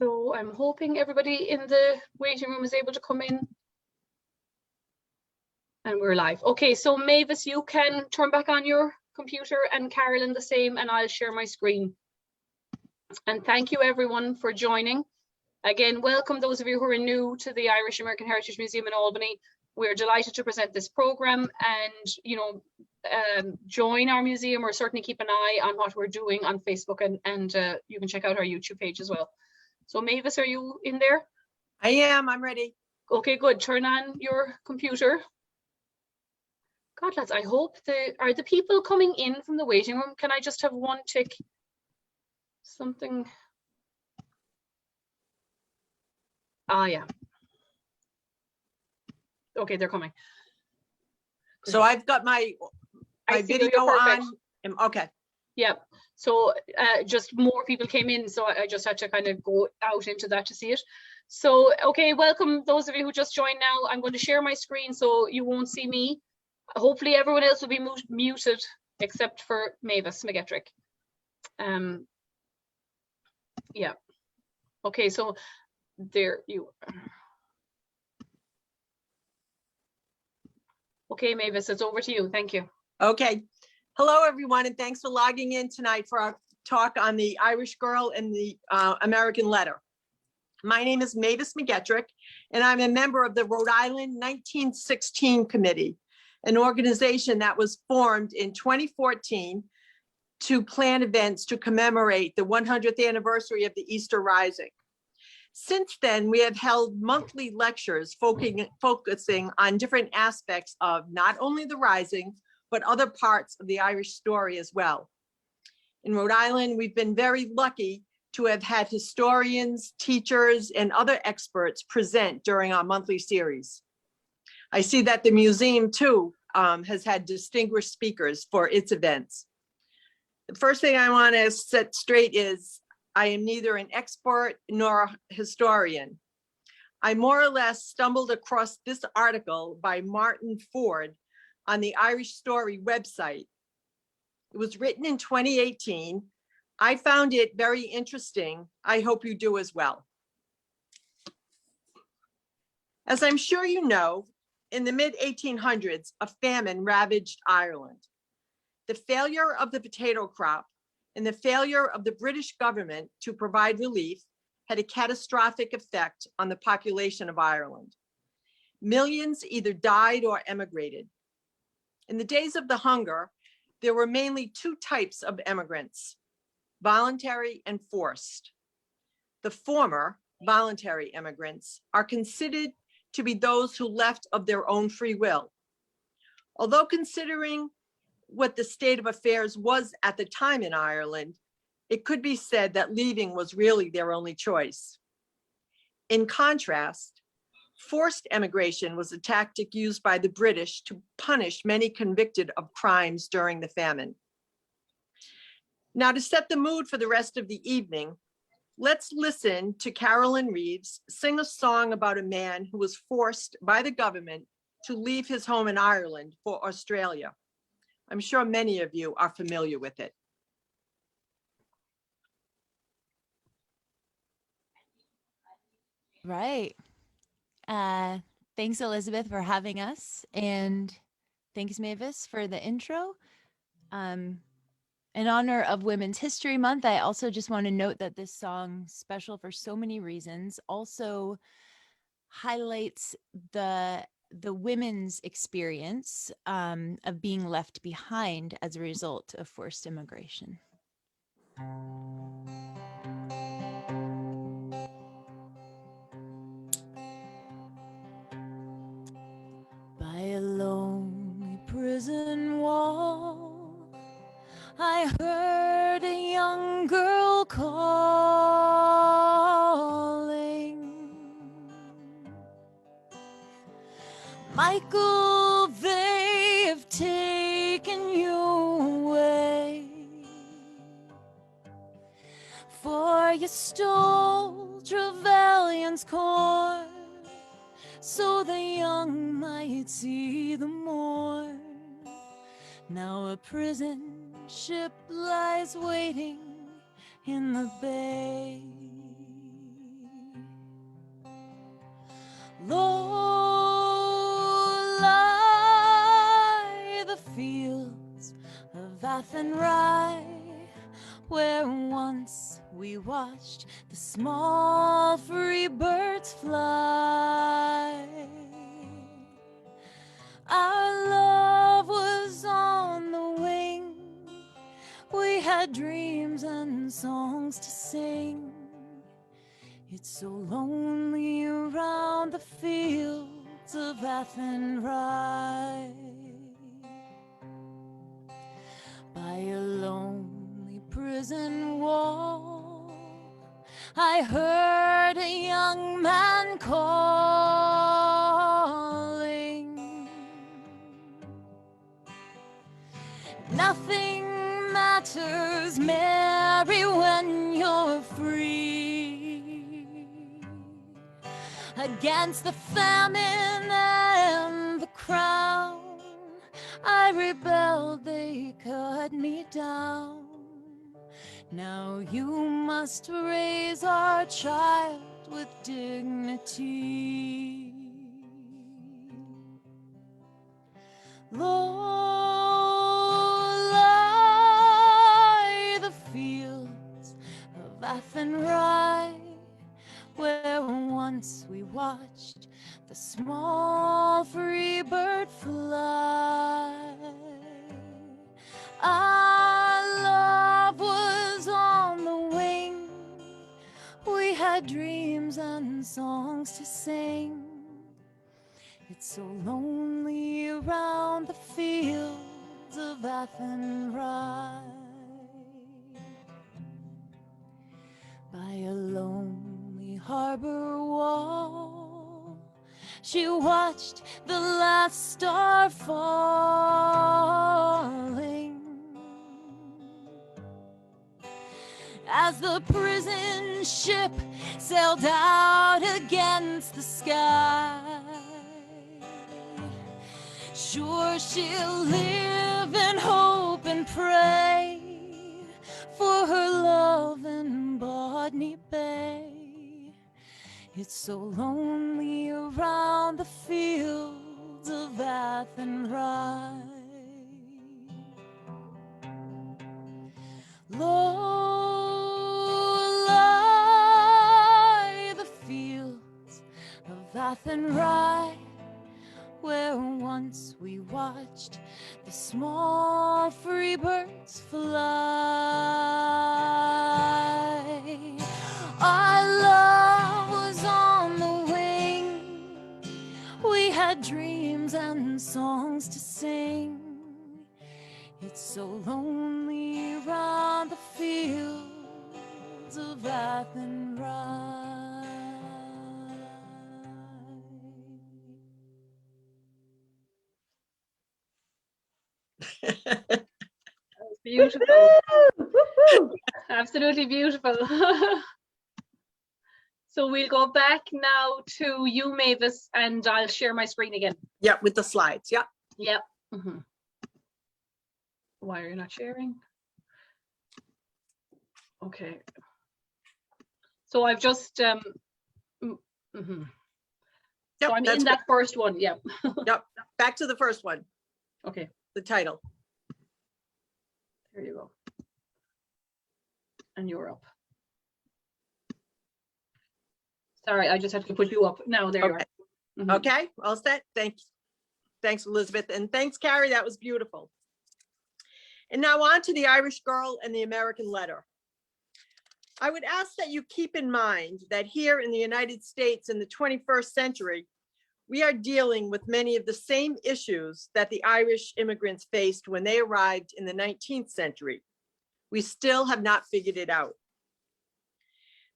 So I'm hoping everybody in the waiting room is able to come in. And we're live. Okay, so Mavis, you can turn back on your computer, and Carolyn the same, and I'll share my screen. And thank you everyone for joining. Again, welcome those of you who are new to the Irish American Heritage Museum in Albany. We're delighted to present this program, and join our museum, or certainly keep an eye on what we're doing on Facebook, and you can check out our YouTube page as well. So Mavis, are you in there? I am, I'm ready. Okay, good. Turn on your computer. God, lads, I hope are the people coming in from the waiting room? Can I just have one tick? Something. Ah, yeah. Okay, they're coming. So I've got my video on. Okay. Yeah. So just more people came in, so I just had to kind of go out into that to see it. So, okay, welcome those of you who just joined now. I'm going to share my screen so you won't see me. Hopefully everyone else will be muted except for Mavis McGetrick. Yeah. Okay, so there you are. Okay, Mavis, it's over to you. Thank you. Okay. Hello, everyone, and thanks for logging in tonight for our talk on the Irish Girl and the American Letter. My name is Mavis McGetrick, and I'm a member of the Rhode Island 1916 Committee, an organization that was formed in 2014 to plan events to commemorate the 100th anniversary of the Easter Rising. Since then, we have held monthly lectures focusing on different aspects of not only the Rising, but other parts of the Irish story as well. In Rhode Island, we've been very lucky to have had historians, teachers, and other experts present during our monthly series. I see that the museum too has had distinguished speakers for its events. The first thing I want to set straight is I am neither an expert nor a historian. I more or less stumbled across this article by Martin Ford on the Irish Story website. It was written in 2018. I found it very interesting. I hope you do as well. As I'm sure you know, in the mid-1800s, a famine ravaged Ireland. The failure of the potato crop and the failure of the British government to provide relief had a catastrophic effect on the population of Ireland. Millions either died or emigrated. In the days of the hunger, there were mainly two types of immigrants: voluntary and forced. The former, voluntary immigrants, are considered to be those who left of their own free will. Although considering what the state of affairs was at the time in Ireland, it could be said that leaving was really their only choice. In contrast, forced emigration was a tactic used by the British to punish many convicted of crimes during the famine. Now, to set the mood for the rest of the evening, let's listen to Carolyn Reeves sing a song about a man who was forced by the government to leave his home in Ireland for Australia. I'm sure many of you are familiar with it. Right. Thanks, Elizabeth, for having us. And thanks, Mavis, for the intro. In honor of Women's History Month, I also just want to note that this song, special for so many reasons, also highlights the women's experience of being left behind as a result of forced immigration. By a lonely prison wall, I heard a young girl calling, Michael, they have taken you away, for you stole Trevelyan's corn, so the young might see the morn. Now a prison ship lies waiting in the bay. Low lie the fields of Athenry, where once we watched the small free birds fly. Our love was on the wing, we had dreams and songs to sing. It's so lonely around the fields of Athenry. By a lonely prison wall, I heard a young man calling. Nothing matters, Mary, when you're free. Against the famine and the crown, I rebelled, they cut me down. Now you must raise our child with dignity. Low lie the fields of Athenry, where once we watched the small free bird fly. Our love was on the wing, we had dreams and songs to sing. It's so lonely around the fields of Athenry. By a lonely harbor wall, she watched the last star falling. As the prison ship sailed out against the sky, sure she'll live and hope and pray for her love in Botany Bay. It's so lonely around the fields of Athenry. Low lie the fields of Athenry, where once we watched the small free birds fly. Our love was on the wing, we had dreams and songs to sing. It's so lonely around the fields of Athenry. Beautiful. Absolutely beautiful. So we'll go back now to you, Mavis, and I'll share my screen again. Yeah, with the slides. Yeah. Yep. Why are you not sharing? Okay. So I've just So I'm in that first one. Yep. Yep. Back to the first one. Okay. The title. There you go. And you're up. Sorry, I just had to put you up. Now there you are. Okay, all set. Thanks, Elizabeth, and thanks, Carrie. That was beautiful. And now on to the Irish Girl and the American Letter. I would ask that you keep in mind that here in the United States in the 21st century, we are dealing with many of the same issues that the Irish immigrants faced when they arrived in the 19th century. We still have not figured it out.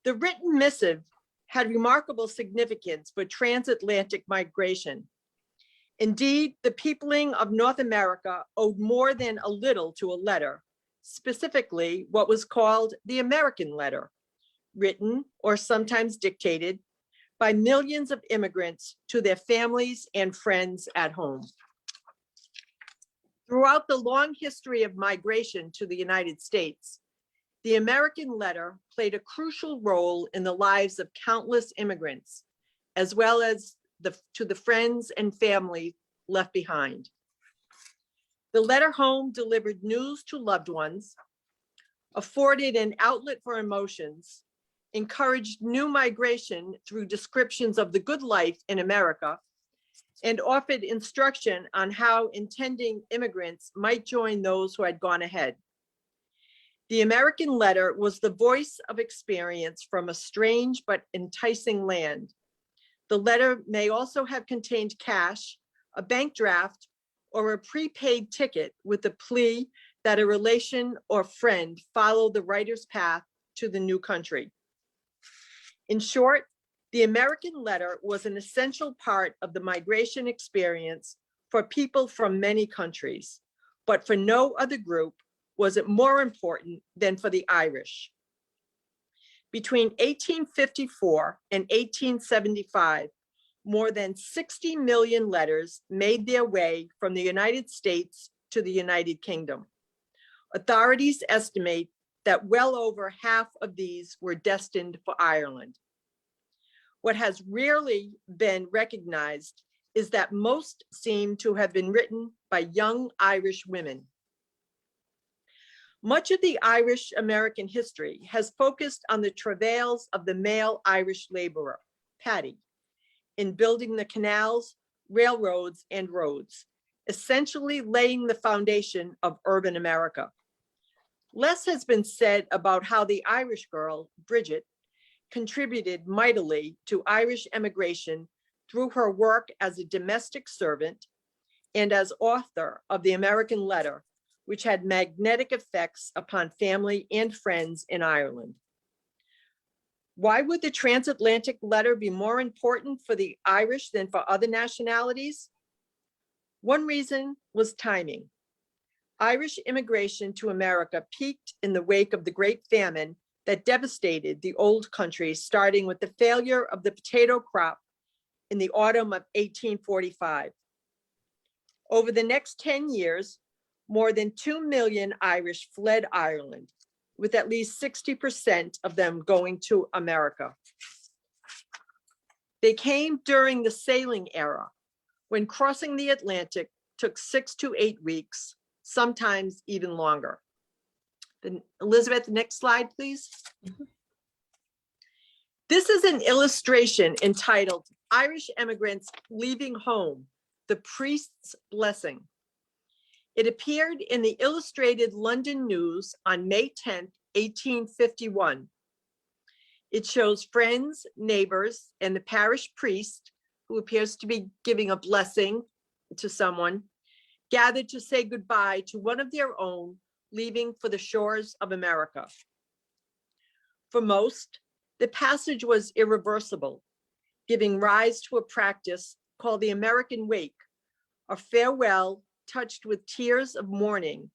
The written missive had remarkable significance for transatlantic migration. Indeed, the peopling of North America owed more than a little to a letter, specifically what was called the American Letter, written or sometimes dictated by millions of immigrants to their families and friends at home. Throughout the long history of migration to the United States, the American Letter played a crucial role in the lives of countless immigrants, as well as to the friends and family left behind. The letter home delivered news to loved ones, afforded an outlet for emotions, encouraged new migration through descriptions of the good life in America, and offered instruction on how intending immigrants might join those who had gone ahead. The American letter was the voice of experience from a strange but enticing land. The letter may also have contained cash, a bank draft, or a prepaid ticket with the plea that a relation or friend follow the writer's path to the new country. In short, the American letter was an essential part of the migration experience for people from many countries, but for no other group was it more important than for the Irish. Between 1854 and 1875, more than 60 million letters made their way from the United States to the United Kingdom. Authorities estimate that well over half of these were destined for Ireland. What has rarely been recognized is that most seem to have been written by young Irish women. Much of the Irish American history has focused on the travails of the male Irish laborer, Paddy, in building the canals, railroads, and roads, essentially laying the foundation of urban America. Less has been said about how the Irish girl, Bridget, contributed mightily to Irish emigration through her work as a domestic servant and as author of the American letter, which had magnetic effects upon family and friends in Ireland. Why would the transatlantic letter be more important for the Irish than for other nationalities? One reason was timing. Irish immigration to America peaked in the wake of the Great Famine that devastated the old country, starting with the failure of the potato crop in the autumn of 1845. Over the next 10 years, more than 2 million Irish fled Ireland, with at least 60% of them going to America. They came during the sailing era, when crossing the Atlantic took 6 to 8 weeks, sometimes even longer. Then Elizabeth, the next slide, please. This is an illustration entitled Irish Immigrants Leaving Home, the Priest's Blessing. It appeared in the Illustrated London News on May 10, 1851. It shows friends, neighbors, and the parish priest, who appears to be giving a blessing to someone, gathered to say goodbye to one of their own leaving for the shores of America. For most, the passage was irreversible, giving rise to a practice called the American wake, a farewell touched with tears of mourning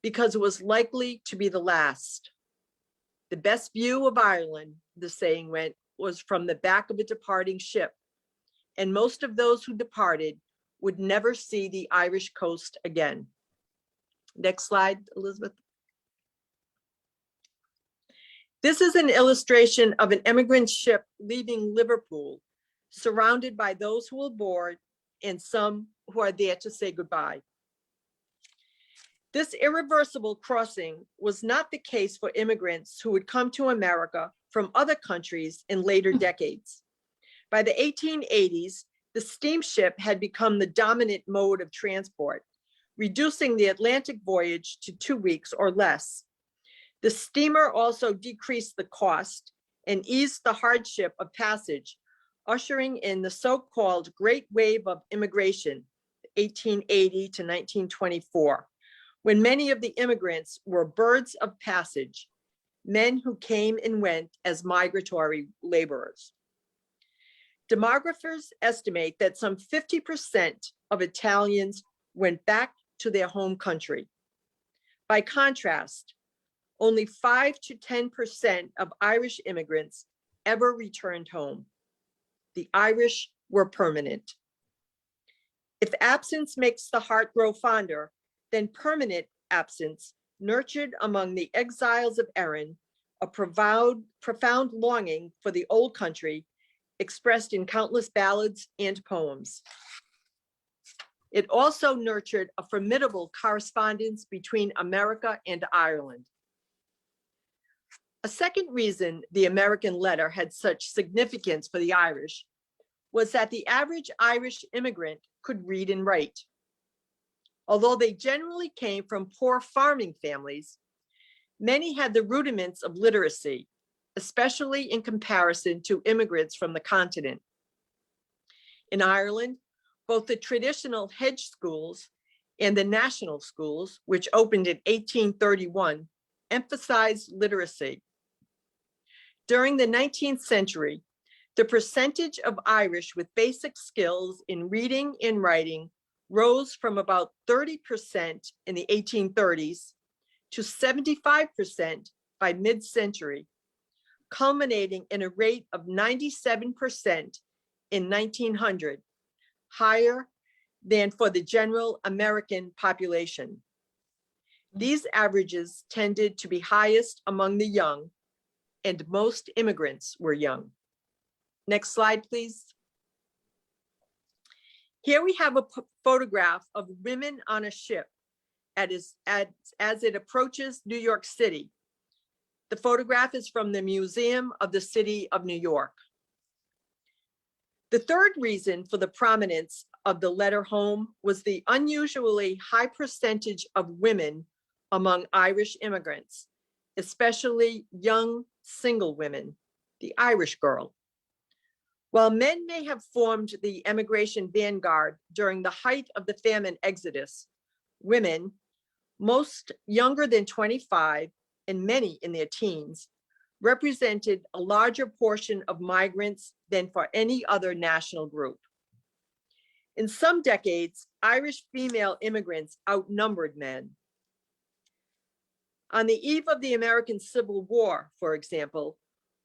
because it was likely to be the last. The best view of Ireland, the saying went, was from the back of a departing ship, and most of those who departed would never see the Irish coast again. Next slide, Elizabeth. This is an illustration of an immigrant ship leaving Liverpool, surrounded by those who will board and some who are there to say goodbye. This irreversible crossing was not the case for immigrants who would come to America from other countries in later decades. By the 1880s, the steamship had become the dominant mode of transport, reducing the Atlantic voyage to 2 weeks or less. The steamer also decreased the cost and eased the hardship of passage, ushering in the so-called Great Wave of Immigration, 1880 to 1924, when many of the immigrants were birds of passage, men who came and went as migratory laborers. Demographers estimate that some 50% of Italians went back to their home country. By contrast, only 5 to 10% of Irish immigrants ever returned home. The Irish were permanent. If absence makes the heart grow fonder, then permanent absence nurtured among the exiles of Erin a profound longing for the old country expressed in countless ballads and poems. It also nurtured a formidable correspondence between America and Ireland. A second reason the American letter had such significance for the Irish was that the average Irish immigrant could read and write. Although they generally came from poor farming families, many had the rudiments of literacy, especially in comparison to immigrants from the continent. In Ireland, both the traditional hedge schools and the national schools, which opened in 1831, emphasized literacy. During the 19th century, the percentage of Irish with basic skills in reading and writing rose from about 30% in the 1830s to 75% by mid-century, culminating in a rate of 97% in 1900, higher than for the general American population. These averages tended to be highest among the young, and most immigrants were young. Next slide, please. Here we have a photograph of women on a ship as it approaches New York City. The photograph is from the Museum of the City of New York. The third reason for the prominence of the letter home was the unusually high percentage of women among Irish immigrants, especially young single women, the Irish girl. While men may have formed the emigration vanguard during the height of the famine exodus, women, most younger than 25 and many in their teens, represented a larger portion of migrants than for any other national group. In some decades, Irish female immigrants outnumbered men. On the eve of the American Civil War, for example,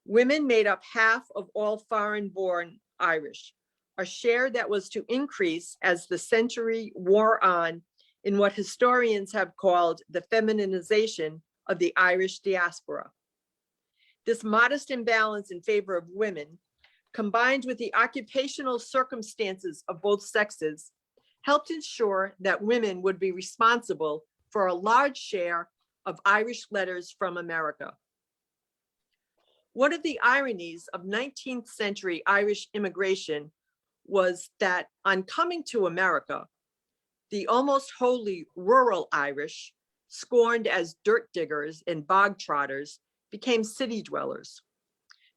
women made up half of all foreign-born Irish, a share that was to increase as the century wore on in what historians have called the feminization of the Irish diaspora. This modest imbalance in favor of women, combined with the occupational circumstances of both sexes, helped ensure that women would be responsible for a large share of Irish letters from America. One of the ironies of 19th century Irish immigration was that on coming to America, the almost wholly rural Irish, scorned as dirt diggers and bog trotters, became city dwellers.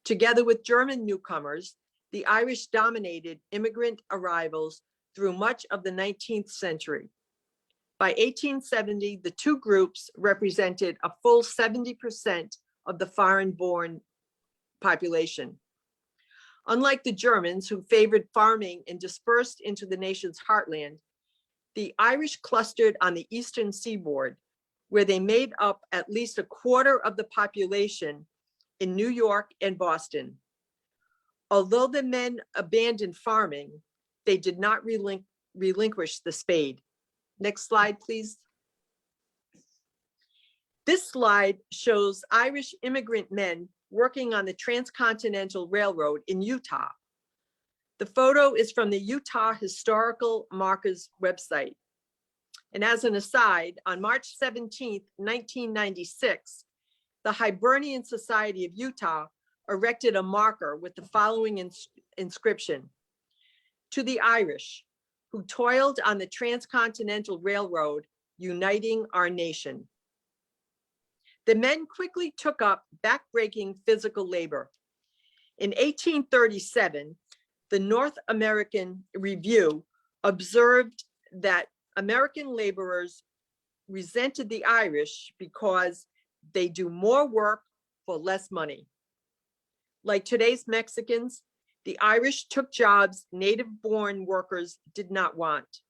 Together with German newcomers, the Irish dominated immigrant arrivals through much of the 19th century. By 1870, the two groups represented a full 70% of the foreign-born population. Unlike the Germans, who favored farming and dispersed into the nation's heartland, the Irish clustered on the eastern seaboard, where they made up at least a quarter of the population in New York and Boston. Although the men abandoned farming, they did not relinquish the spade. Next slide, please. This slide shows Irish immigrant men working on the Transcontinental Railroad in Utah. The photo is from the Utah Historical Markers website. And as an aside, on March 17th, 1996, the Hibernian Society of Utah erected a marker with the following inscription: "To the Irish, who toiled on the Transcontinental Railroad, uniting our nation." The men quickly took up backbreaking physical labor. In 1837, the North American Review observed that American laborers resented the Irish because they do more work for less money. Like today's Mexicans, the Irish took jobs native-born workers did not want.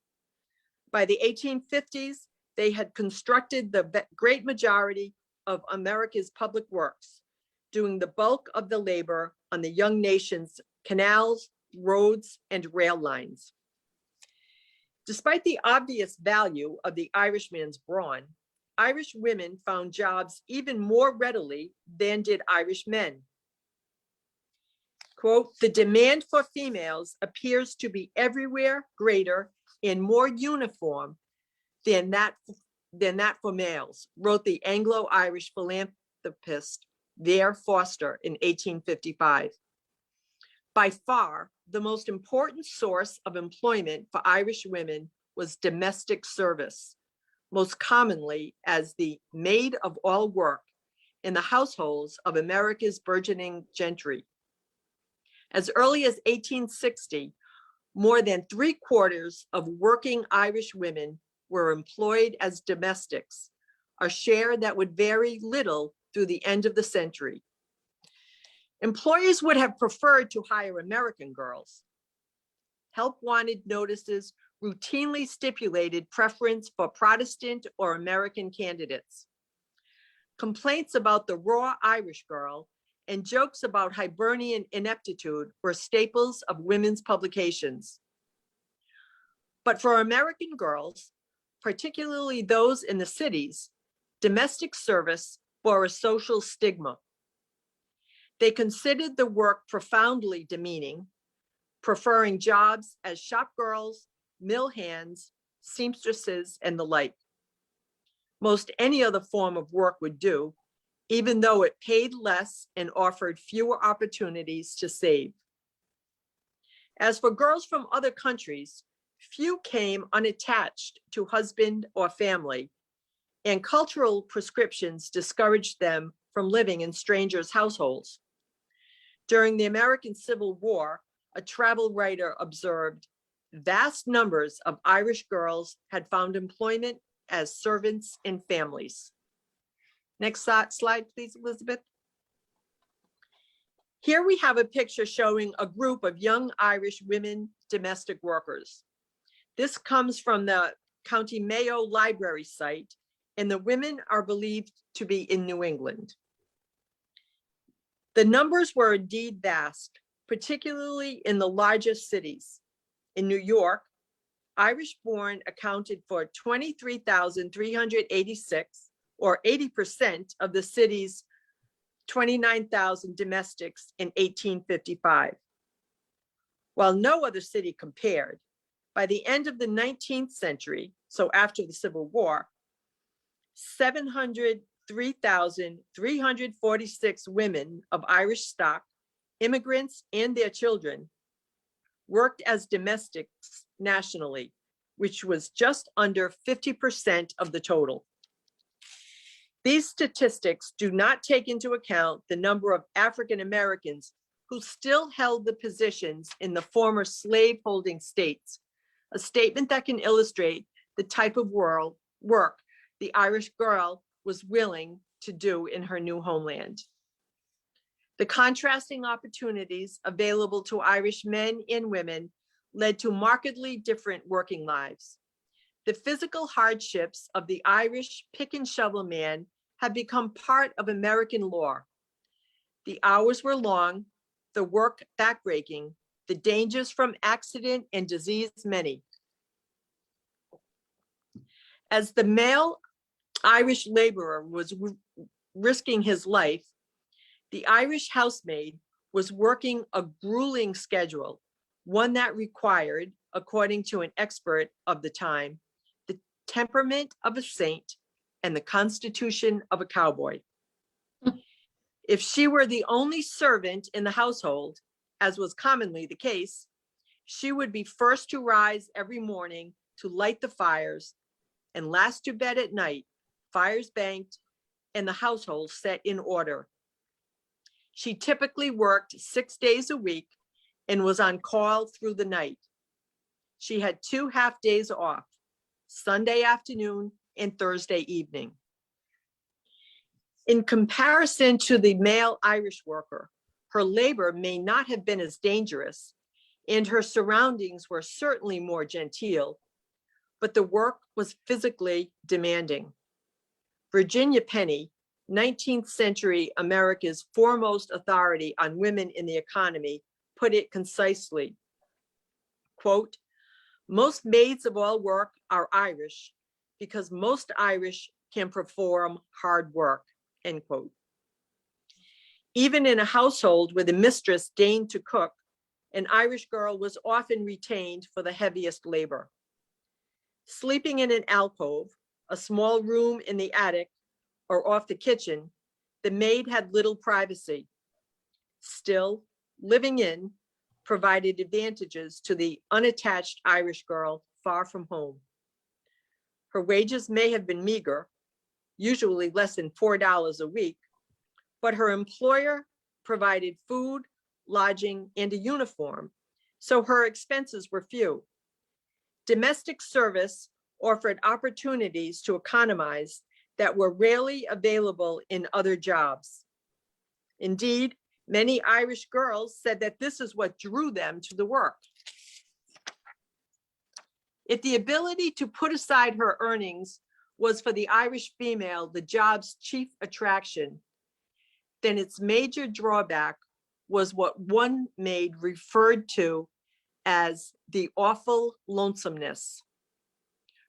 By the 1850s, they had constructed the great majority of America's public works, doing the bulk of the labor on the young nation's canals, roads, and rail lines. Despite the obvious value of the Irishman's brawn, Irish women found jobs even more readily than did Irish men. quote, "The demand for females appears to be everywhere greater and more uniform than that for males," wrote the Anglo-Irish philanthropist Vere Foster in 1855. By far, the most important source of employment for Irish women was domestic service, most commonly as the maid of all work in the households of America's burgeoning gentry. As early as 1860, more than 3/4 of working Irish women were employed as domestics, a share that would vary little through the end of the century. Employers would have preferred to hire American girls. Help wanted notices routinely stipulated preference for Protestant or American candidates. Complaints about the raw Irish girl and jokes about Hibernian ineptitude were staples of women's publications. But for American girls, particularly those in the cities, domestic service bore a social stigma. They considered the work profoundly demeaning, preferring jobs as shop girls, mill hands, seamstresses, and the like. Most any other form of work would do, even though it paid less and offered fewer opportunities to save. As for girls from other countries, few came unattached to husband or family, and cultural prescriptions discouraged them from living in strangers' households. During the American Civil War, a travel writer observed, vast numbers of Irish girls had found employment as servants in families. Next slide, please, Elizabeth. Here we have a picture showing a group of young Irish women domestic workers. This comes from the County Mayo Library site, and the women are believed to be in New England. The numbers were indeed vast, particularly in the largest cities. In New York, Irish-born accounted for 23,386, or 80% of the city's 29,000 domestics in 1855. While no other city compared, by the end of the 19th century, so after the Civil War, 703,346 women of Irish stock, immigrants and their children, worked as domestics nationally, which was just under 50% of the total. These statistics do not take into account the number of African Americans who still held the positions in the former slave-holding states, a statement that can illustrate the type of work the Irish girl was willing to do in her new homeland. The contrasting opportunities available to Irish men and women led to markedly different working lives. The physical hardships of the Irish pick and shovel man have become part of American law. The hours were long, the work backbreaking, the dangers from accident and disease many. As the male Irish laborer was risking his life, the Irish housemaid was working a grueling schedule, one that required, according to an expert of the time, the temperament of a saint and the constitution of a cowboy. If she were the only servant in the household, as was commonly the case, she would be first to rise every morning to light the fires and last to bed at night, fires banked and the household set in order. She typically worked 6 days a week and was on call through the night. She had 2 half days off, Sunday afternoon and Thursday evening. In comparison to the male Irish worker, her labor may not have been as dangerous, and her surroundings were certainly more genteel, but the work was physically demanding. Virginia Penny, 19th century America's foremost authority on women in the economy, put it concisely, quote, "Most maids of all work are Irish because most Irish can perform hard work," end quote. Even in a household where the mistress deigned to cook, an Irish girl was often retained for the heaviest labor. Sleeping in an alcove, a small room in the attic, or off the kitchen, the maid had little privacy. Still, living in provided advantages to the unattached Irish girl far from home. Her wages may have been meager, usually less than $4 a week, but her employer provided food, lodging, and a uniform, so her expenses were few. Domestic service offered opportunities to economize that were rarely available in other jobs. Indeed, many Irish girls said that this is what drew them to the work. If the ability to put aside her earnings was for the Irish female the job's chief attraction, then its major drawback was what one maid referred to as the awful lonesomeness.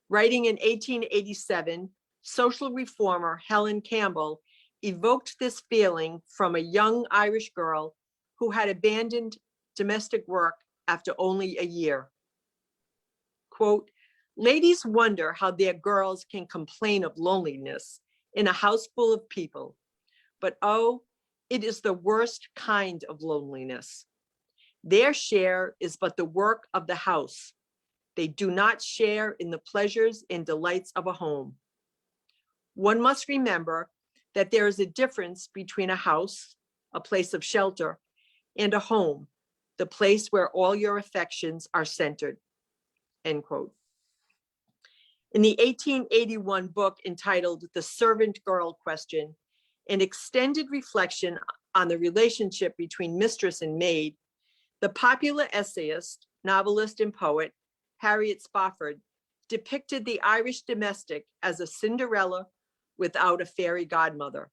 Writing in 1887, social reformer Helen Campbell evoked this feeling from a young Irish girl who had abandoned domestic work after only a year. Quote, "Ladies wonder how their girls can complain of loneliness in a house full of people, but oh, it is the worst kind of loneliness. Their share is but the work of the house. They do not share in the pleasures and delights of a home. One must remember that there is a difference between a house, a place of shelter, and a home, the place where all your affections are centered." End quote. In the 1881 book entitled The Servant Girl Question, an extended reflection on the relationship between mistress and maid, the popular essayist, novelist, and poet Harriet Spofford depicted the Irish domestic as a Cinderella without a fairy godmother.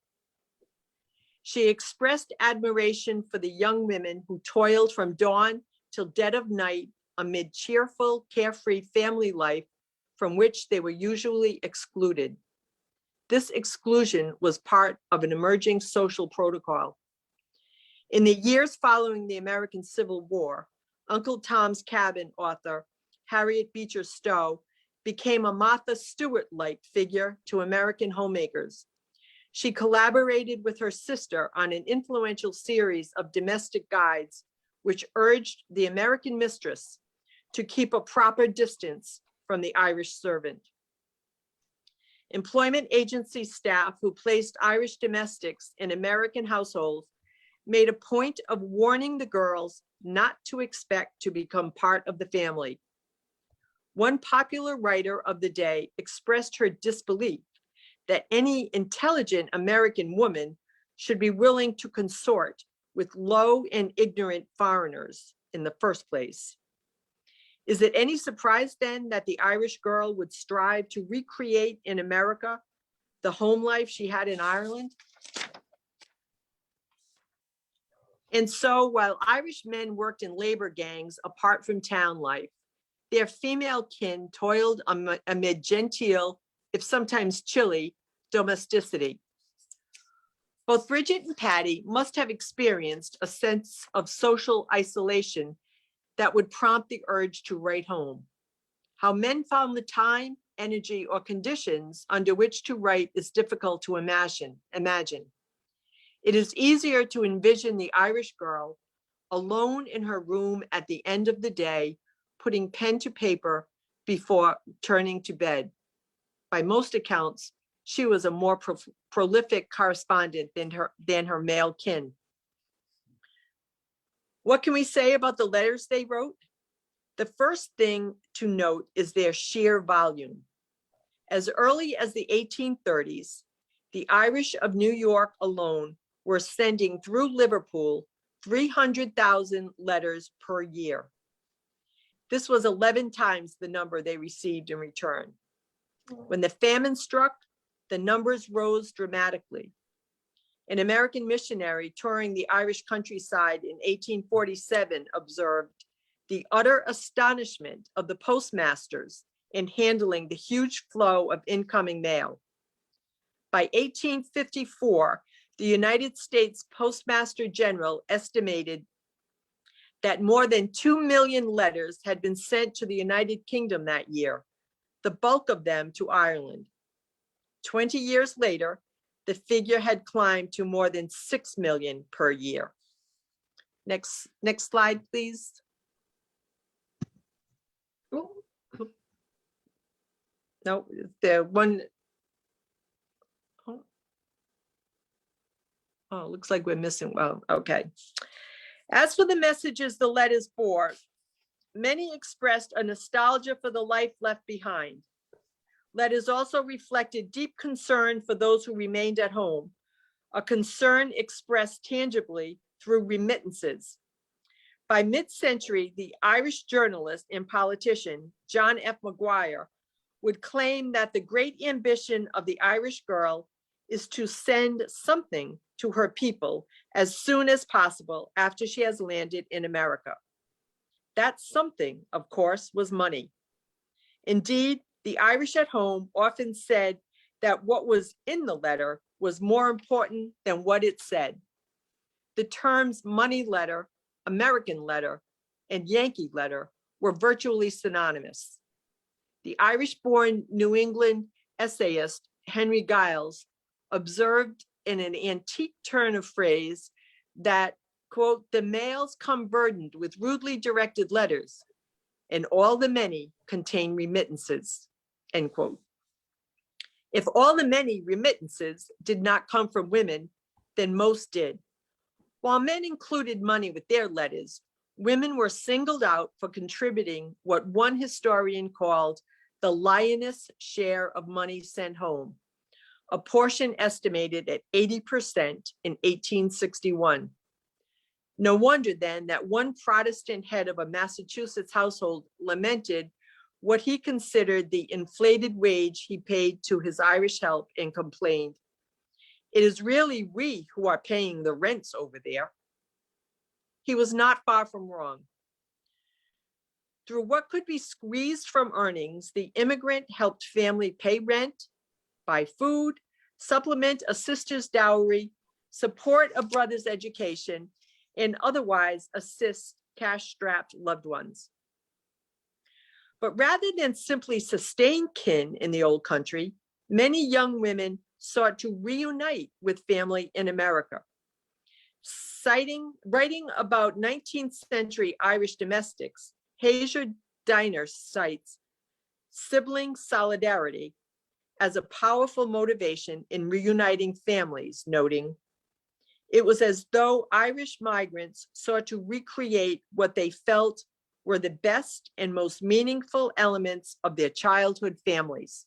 She expressed admiration for the young women who toiled from dawn till dead of night amid cheerful, carefree family life from which they were usually excluded. This exclusion was part of an emerging social protocol. In the years following the American Civil War, Uncle Tom's Cabin author Harriet Beecher Stowe became a Martha Stewart-like figure to American homemakers. She collaborated with her sister on an influential series of domestic guides, which urged the American mistress to keep a proper distance from the Irish servant. Employment agency staff who placed Irish domestics in American households made a point of warning the girls not to expect to become part of the family. One popular writer of the day expressed her disbelief that any intelligent American woman should be willing to consort with low and ignorant foreigners in the first place. Is it any surprise then that the Irish girl would strive to recreate in America the home life she had in Ireland? And so while Irish men worked in labor gangs apart from town life, their female kin toiled amid genteel, if sometimes chilly, domesticity. Both Bridget and Patty must have experienced a sense of social isolation that would prompt the urge to write home. How men found the time, energy, or conditions under which to write is difficult to imagine. It is easier to envision the Irish girl alone in her room at the end of the day, putting pen to paper before turning to bed. By most accounts, she was a more prolific correspondent than her male kin. What can we say about the letters they wrote? The first thing to note is their sheer volume. As early as the 1830s, the Irish of New York alone were sending through Liverpool 300,000 letters per year. This was 11 times the number they received in return. When the famine struck, the numbers rose dramatically. An American missionary touring the Irish countryside in 1847 observed the utter astonishment of the postmasters in handling the huge flow of incoming mail. By 1854, the United States Postmaster General estimated that more than 2 million letters had been sent to the United Kingdom that year, the bulk of them to Ireland. 20 years later, the figure had climbed to more than 6 million per year. Next slide, please. Oh, no, the one. Oh, looks like we're missing. Well, okay. As for the messages the letters bore, many expressed a nostalgia for the life left behind. Letters also reflected deep concern for those who remained at home, a concern expressed tangibly through remittances. By mid-century, the Irish journalist and politician, John F. Maguire, would claim that the great ambition of the Irish girl is to send something to her people as soon as possible after she has landed in America. That something, of course, was money. Indeed, the Irish at home often said that what was in the letter was more important than what it said. The terms money letter, American letter, and Yankee letter were virtually synonymous. The Irish-born New England essayist Henry Giles observed in an antique turn of phrase that, quote, the mails come burdened with rudely directed letters, and all the many contain remittances, end quote. If all the many remittances did not come from women, then most did. While men included money with their letters, women were singled out for contributing what one historian called the lioness share of money sent home, a portion estimated at 80% in 1861. No wonder then that one Protestant head of a Massachusetts household lamented what he considered the inflated wage he paid to his Irish help and complained, "It is really we who are paying the rents over there." He was not far from wrong. Through what could be squeezed from earnings, the immigrant helped family pay rent, buy food, supplement a sister's dowry, support a brother's education, and otherwise assist cash-strapped loved ones. But rather than simply sustain kin in the old country, many young women sought to reunite with family in America. Writing about 19th century Irish domestics, Hazer Diner cites sibling solidarity as a powerful motivation in reuniting families, noting, it was as though Irish migrants sought to recreate what they felt were the best and most meaningful elements of their childhood families.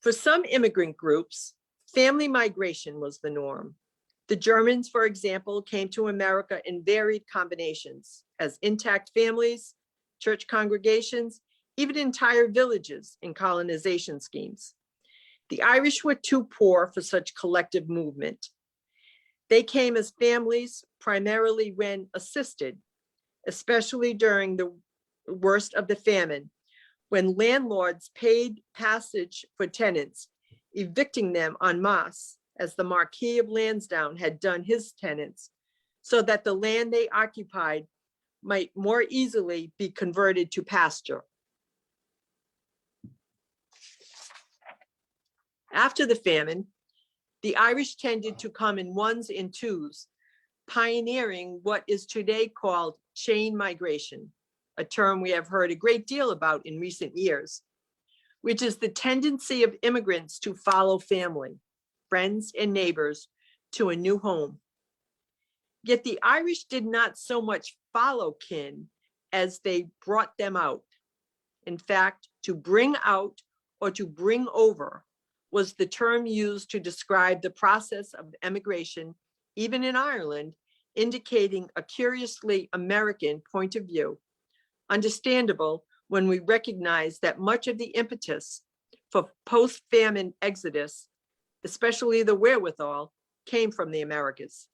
For some immigrant groups, family migration was the norm. The Germans, for example, came to America in varied combinations as intact families, church congregations, even entire villages in colonization schemes. The Irish were too poor for such collective movement. They came as families primarily when assisted, especially during the worst of the famine, when landlords paid passage for tenants, evicting them en masse, as the Marquis of Lansdowne had done his tenants, so that the land they occupied might more easily be converted to pasture. After the famine, the Irish tended to come in ones and twos, pioneering what is today called chain migration, a term we have heard a great deal about in recent years, which is the tendency of immigrants to follow family, friends, and neighbors to a new home. Yet the Irish did not so much follow kin as they brought them out. In fact, to bring out or to bring over was the term used to describe the process of emigration, even in Ireland, indicating a curiously American point of view, understandable when we recognize that much of the impetus for post-famine exodus, especially the wherewithal, came from the Americas.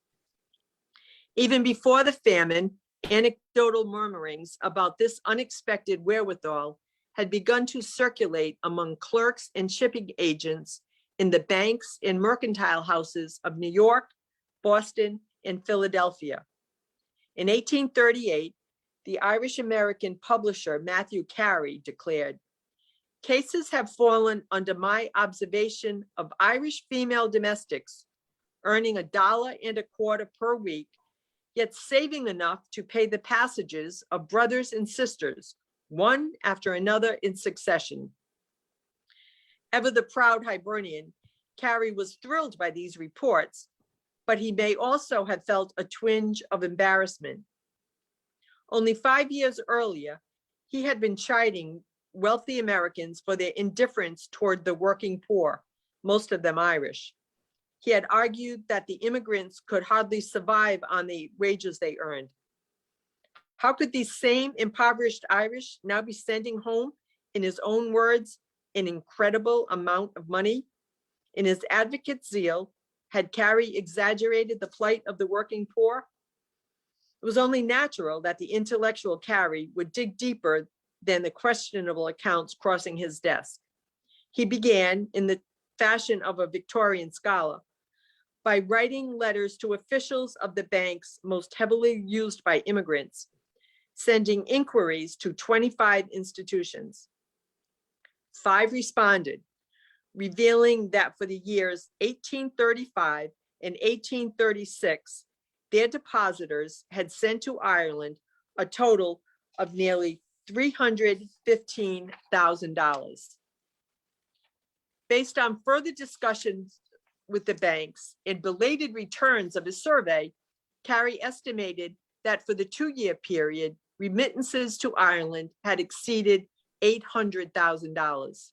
Even before the famine, anecdotal murmurings about this unexpected wherewithal had begun to circulate among clerks and shipping agents in the banks and mercantile houses of New York, Boston, and Philadelphia. In 1838, the Irish-American publisher Matthew Carey declared, "Cases have fallen under my observation of Irish female domestics earning $1.25 per week, yet saving enough to pay the passages of brothers and sisters, one after another in succession." Ever the proud Hibernian, Carey was thrilled by these reports, but he may also have felt a twinge of embarrassment. Only 5 years earlier, he had been chiding wealthy Americans for their indifference toward the working poor, most of them Irish. He had argued that the immigrants could hardly survive on the wages they earned. How could these same impoverished Irish now be sending home, in his own words, an incredible amount of money? In his advocate's zeal, had Carey exaggerated the plight of the working poor? It was only natural that the intellectual Carey would dig deeper than the questionable accounts crossing his desk. He began, in the fashion of a Victorian scholar, by writing letters to officials of the banks most heavily used by immigrants, sending inquiries to 25 institutions. 5 responded, revealing that for the years 1835 and 1836, their depositors had sent to Ireland a total of nearly $315,000. Based on further discussions with the banks and belated returns of his survey, Carey estimated that for the 2-year period, remittances to Ireland had exceeded $800,000.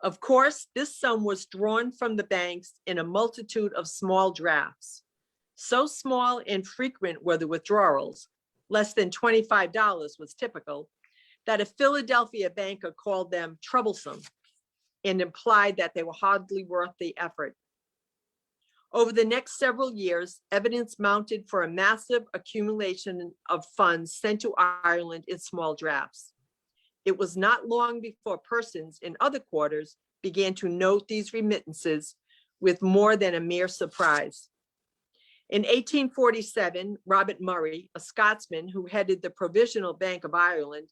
Of course, this sum was drawn from the banks in a multitude of small drafts. So small and frequent were the withdrawals, less than $25 was typical, that a Philadelphia banker called them troublesome and implied that they were hardly worth the effort. Over the next several years, evidence mounted for a massive accumulation of funds sent to Ireland in small drafts. It was not long before persons in other quarters began to note these remittances with more than a mere surprise. In 1847, Robert Murray, a Scotsman who headed the Provisional Bank of Ireland,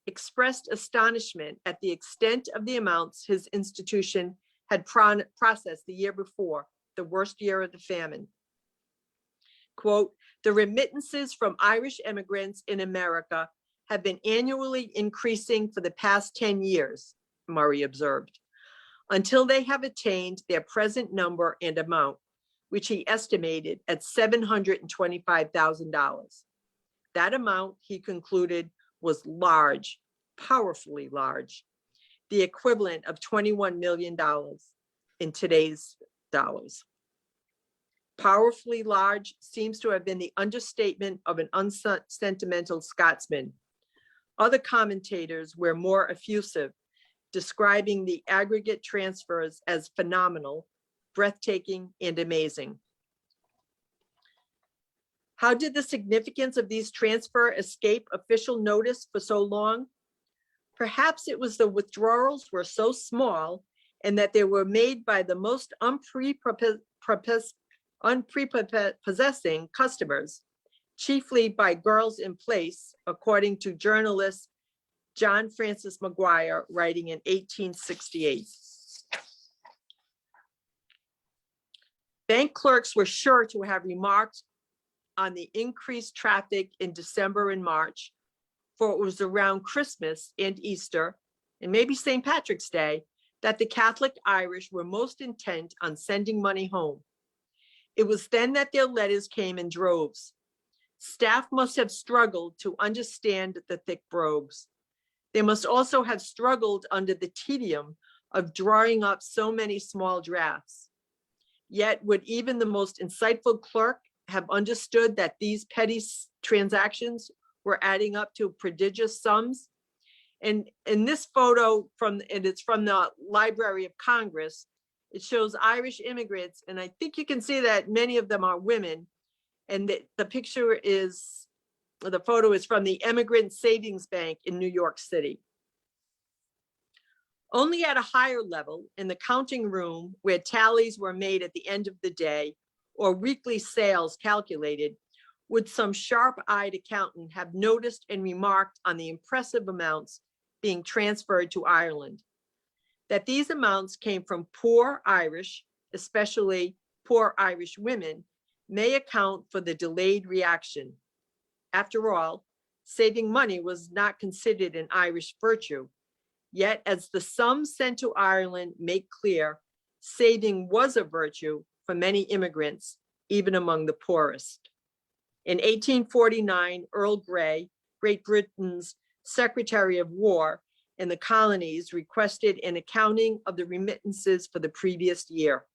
expressed astonishment at the extent of the amounts his institution had processed the year before, the worst year of the famine. Quote, "The remittances from Irish immigrants in America have been annually increasing for the past 10 years, Murray observed, until they have attained their present number and amount, which he estimated at $725,000. That amount, he concluded, was large, powerfully large, the equivalent of $21 million in today's dollars. Powerfully large seems to have been the understatement of an unsentimental Scotsman. Other commentators were more effusive, describing the aggregate transfers as phenomenal, breathtaking, and amazing. How did the significance of these transfers escape official notice for so long? Perhaps it was the withdrawals were so small and that they were made by the most unprepossessing customers, chiefly by girls in place, according to journalist John Francis Maguire, writing in 1868. Bank clerks were sure to have remarked on the increased traffic in December and March, for it was around Christmas and Easter, and maybe St. Patrick's Day, that the Catholic Irish were most intent on sending money home. It was then that their letters came in droves. Staff must have struggled to understand the thick brogues. They must also have struggled under the tedium of drawing up so many small drafts. Yet would even the most insightful clerk have understood that these petty transactions were adding up to prodigious sums? And in this photo, it's from the Library of Congress, it shows Irish immigrants, and I think you can see that many of them are women. And the photo is from the Immigrant Savings Bank in New York City. Only at a higher level, in the counting room where tallies were made at the end of the day or weekly sales calculated, would some sharp-eyed accountant have noticed and remarked on the impressive amounts being transferred to Ireland. That these amounts came from poor Irish, especially poor Irish women, may account for the delayed reaction. After all, saving money was not considered an Irish virtue. Yet, as the sums sent to Ireland make clear, saving was a virtue for many immigrants, even among the poorest. In 1849, Earl Grey, Great Britain's Secretary of War in the colonies, requested an accounting of the remittances for the previous year.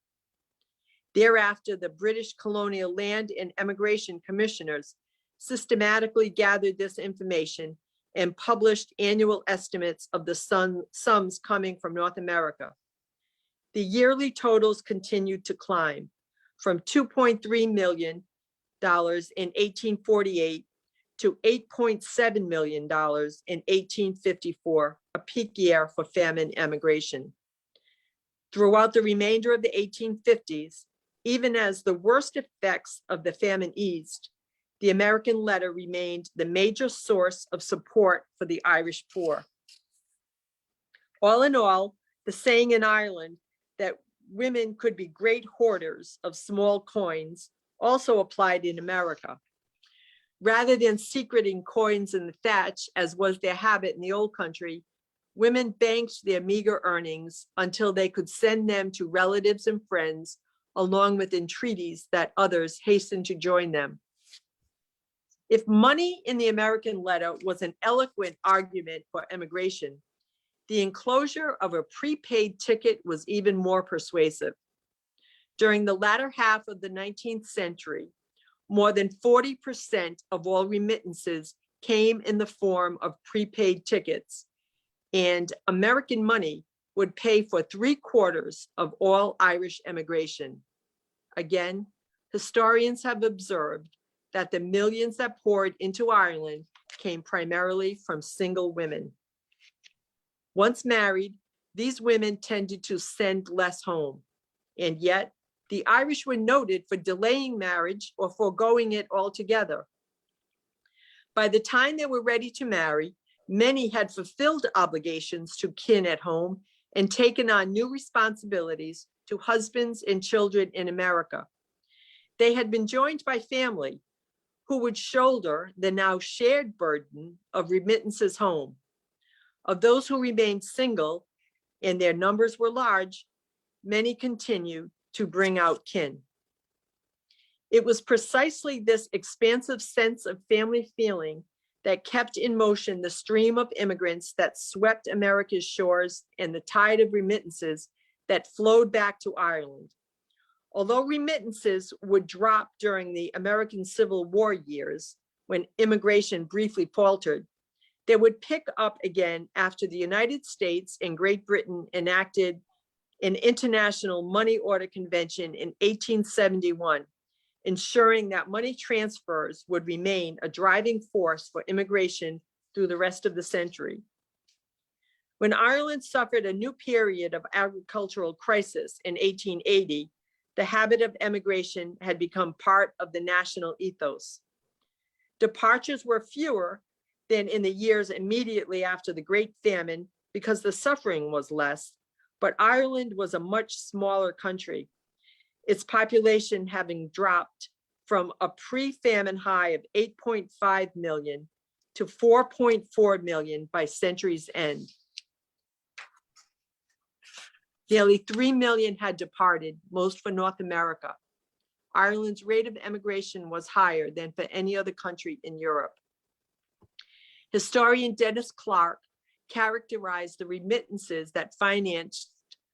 Thereafter, the British Colonial Land and Emigration Commissioners systematically gathered this information and published annual estimates of the sums coming from North America. The yearly totals continued to climb from $2.3 million in 1848 to $8.7 million in 1854, a peak year for famine emigration. Throughout the remainder of the 1850s, even as the worst effects of the famine eased, the American letter remained the major source of support for the Irish poor. All in all, the saying in Ireland that women could be great hoarders of small coins also applied in America. Rather than secreting coins in the thatch, as was their habit in the old country, women banked their meager earnings until they could send them to relatives and friends, along with entreaties that others hastened to join them. If money in the American letter was an eloquent argument for emigration, the enclosure of a prepaid ticket was even more persuasive. During the latter half of the 19th century, more than 40% of all remittances came in the form of prepaid tickets, and American money would pay for 3/4 of all Irish emigration. Again, historians have observed that the millions that poured into Ireland came primarily from single women. Once married, these women tended to send less home, and yet the Irish were noted for delaying marriage or foregoing it altogether. By the time they were ready to marry, many had fulfilled obligations to kin at home and taken on new responsibilities to husbands and children in America. They had been joined by family who would shoulder the now shared burden of remittances home. Of those who remained single, and their numbers were large, many continued to bring out kin. It was precisely this expansive sense of family feeling that kept in motion the stream of immigrants that swept America's shores and the tide of remittances that flowed back to Ireland. Although remittances would drop during the American Civil War years, when immigration briefly faltered, they would pick up again after the United States and Great Britain enacted an International Money Order Convention in 1871, ensuring that money transfers would remain a driving force for immigration through the rest of the century. When Ireland suffered a new period of agricultural crisis in 1880, the habit of emigration had become part of the national ethos. Departures were fewer than in the years immediately after the Great Famine because the suffering was less, but Ireland was a much smaller country, its population having dropped from a pre-famine high of 8.5 million to 4.4 million by century's end. Nearly 3 million had departed, most for North America. Ireland's rate of emigration was higher than for any other country in Europe. Historian Dennis Clark characterized the remittances that financed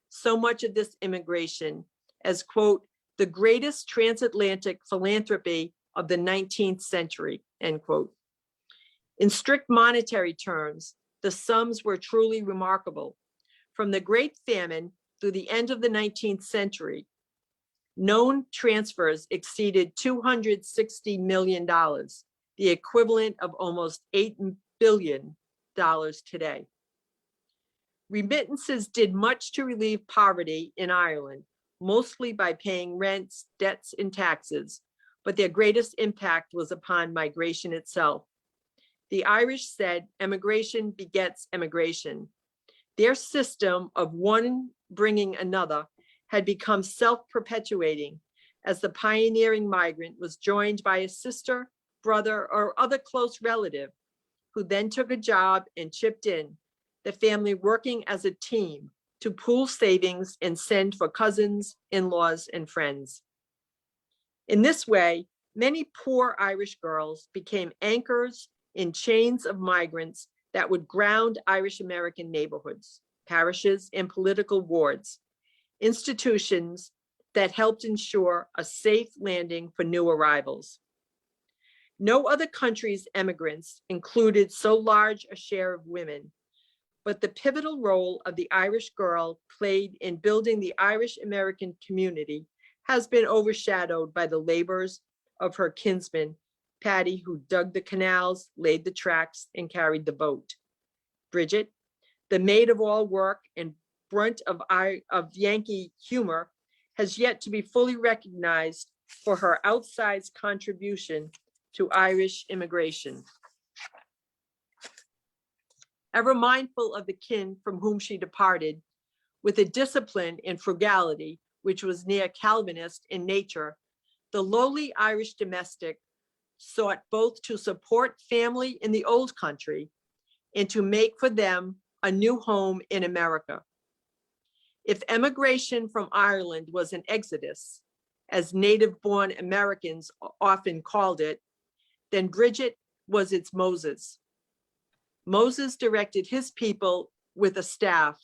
so much of this immigration as, quote, the greatest transatlantic philanthropy of the 19th century, end quote. In strict monetary terms, the sums were truly remarkable. From the Great Famine through the end of the 19th century, known transfers exceeded $260 million, the equivalent of almost $8 billion today. Remittances did much to relieve poverty in Ireland, mostly by paying rents, debts, and taxes, but their greatest impact was upon migration itself. The Irish said, emigration begets emigration. Their system of one bringing another had become self-perpetuating, as the pioneering migrant was joined by a sister, brother, or other close relative, who then took a job and chipped in, the family working as a team to pool savings and send for cousins, in-laws, and friends. In this way, many poor Irish girls became anchors in chains of migrants that would ground Irish American neighborhoods, parishes, and political wards, institutions that helped ensure a safe landing for new arrivals. No other country's immigrants included so large a share of women, but the pivotal role of the Irish girl played in building the Irish American community has been overshadowed by the labors of her kinsman, Patty, who dug the canals, laid the tracks, and carried the boat. Bridget, the maid of all work and brunt of Yankee humor, has yet to be fully recognized for her outsized contribution to Irish immigration. Ever mindful of the kin from whom she departed, with a discipline and frugality which was near Calvinist in nature, the lowly Irish domestic sought both to support family in the old country and to make for them a new home in America. If emigration from Ireland was an exodus, as native-born Americans often called it, then Bridget was its Moses. Moses directed his people with a staff.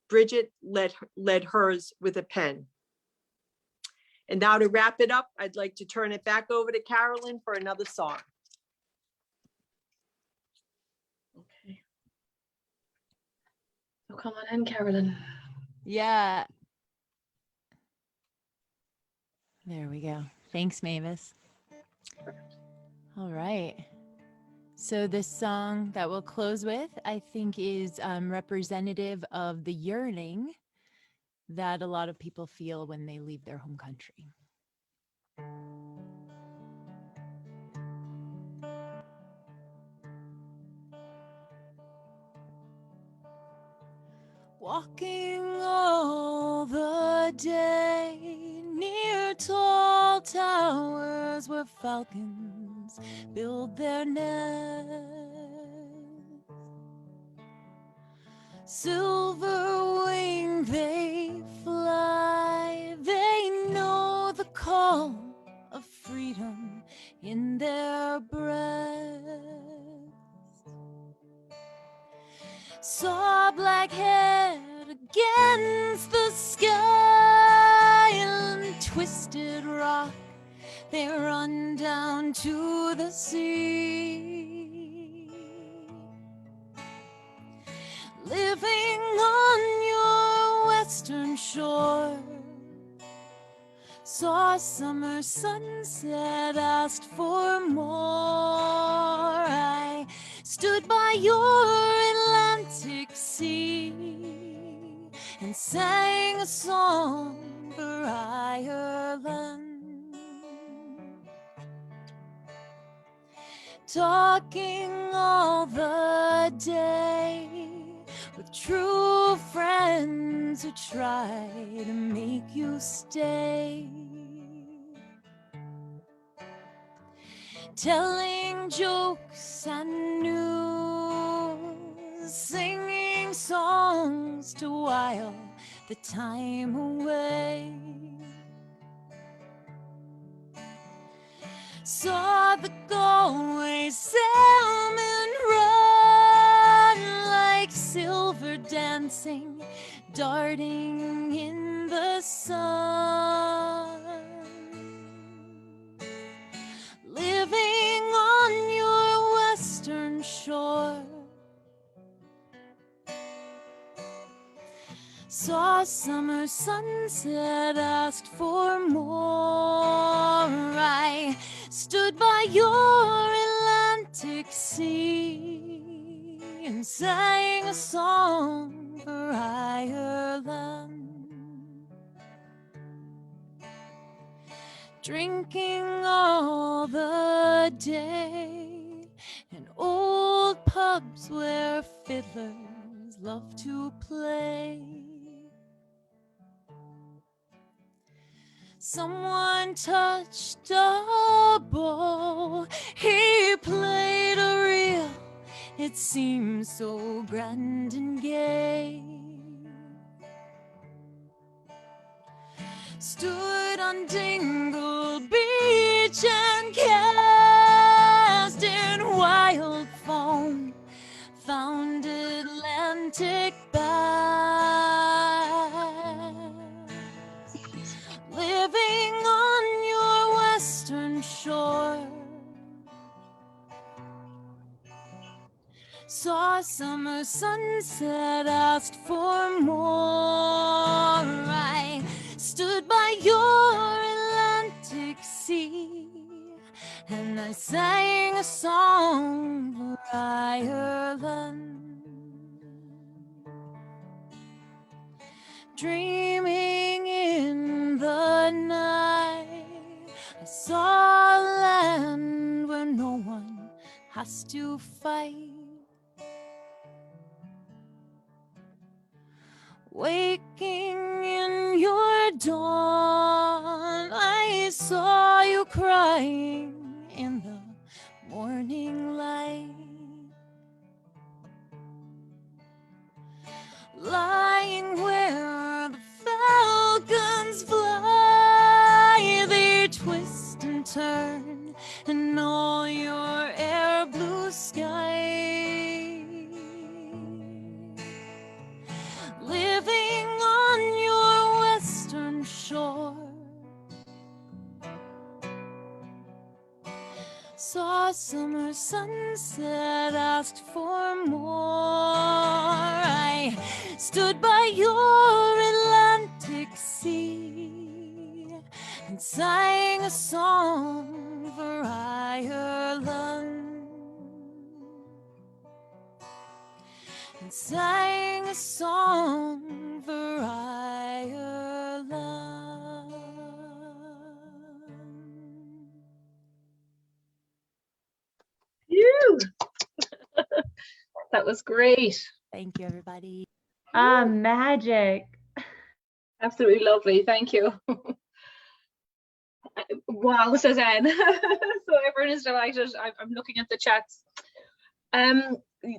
Bridget led hers with a pen. And now to wrap it up, I'd like to turn it back over to Carolyn for another song. Okay. So come on in, Carolyn. Yeah. There we go. Thanks, Mavis. All right. So this song that we'll close with, I think, is representative of the yearning that a lot of people feel when they leave their home country. Walking all the day near tall towers where falcons build their nests. Silver wing they fly, they know the call of freedom in their breasts. Saw black head against the sky and twisted rock, they run down to the sea. Living on your western shore, saw summer sunset, asked for more. I stood by your Atlantic sea and sang a song for Ireland. Talking all the day with true friends who try to make you stay. Telling jokes and news, singing songs to while the time away. Saw the Galway salmon run like silver dancing, darting in the sun. Living on your western shore, saw summer sunset, asked for more. I stood by your Atlantic sea and sang a song for Ireland. Drinking all the day in old pubs where fiddlers love to play. Someone touched a bow, he played a reel, it seemed so grand and gay. Stood on Dingle Beach and cast in wild foam, found Atlantic bass, living on your western shore. Saw summer sunset, asked for more. I stood by your Atlantic sea, and I sang a song for Ireland. Dreaming in the night, I saw a land where no one has to fight. Waking in your dawn, I saw you crying in the morning light. Lying where the falcons fly, they twist and turn in all your air blue sky. Living on your western shore, saw summer sunset, asked for more. I stood by your Atlantic sea and sang a song for Ireland. And sang a song for Ireland. Phew. That was great. Thank you, everybody. Magic. Absolutely lovely. Thank you. Wow, says Anne. So everyone is delighted. I'm looking at the chats.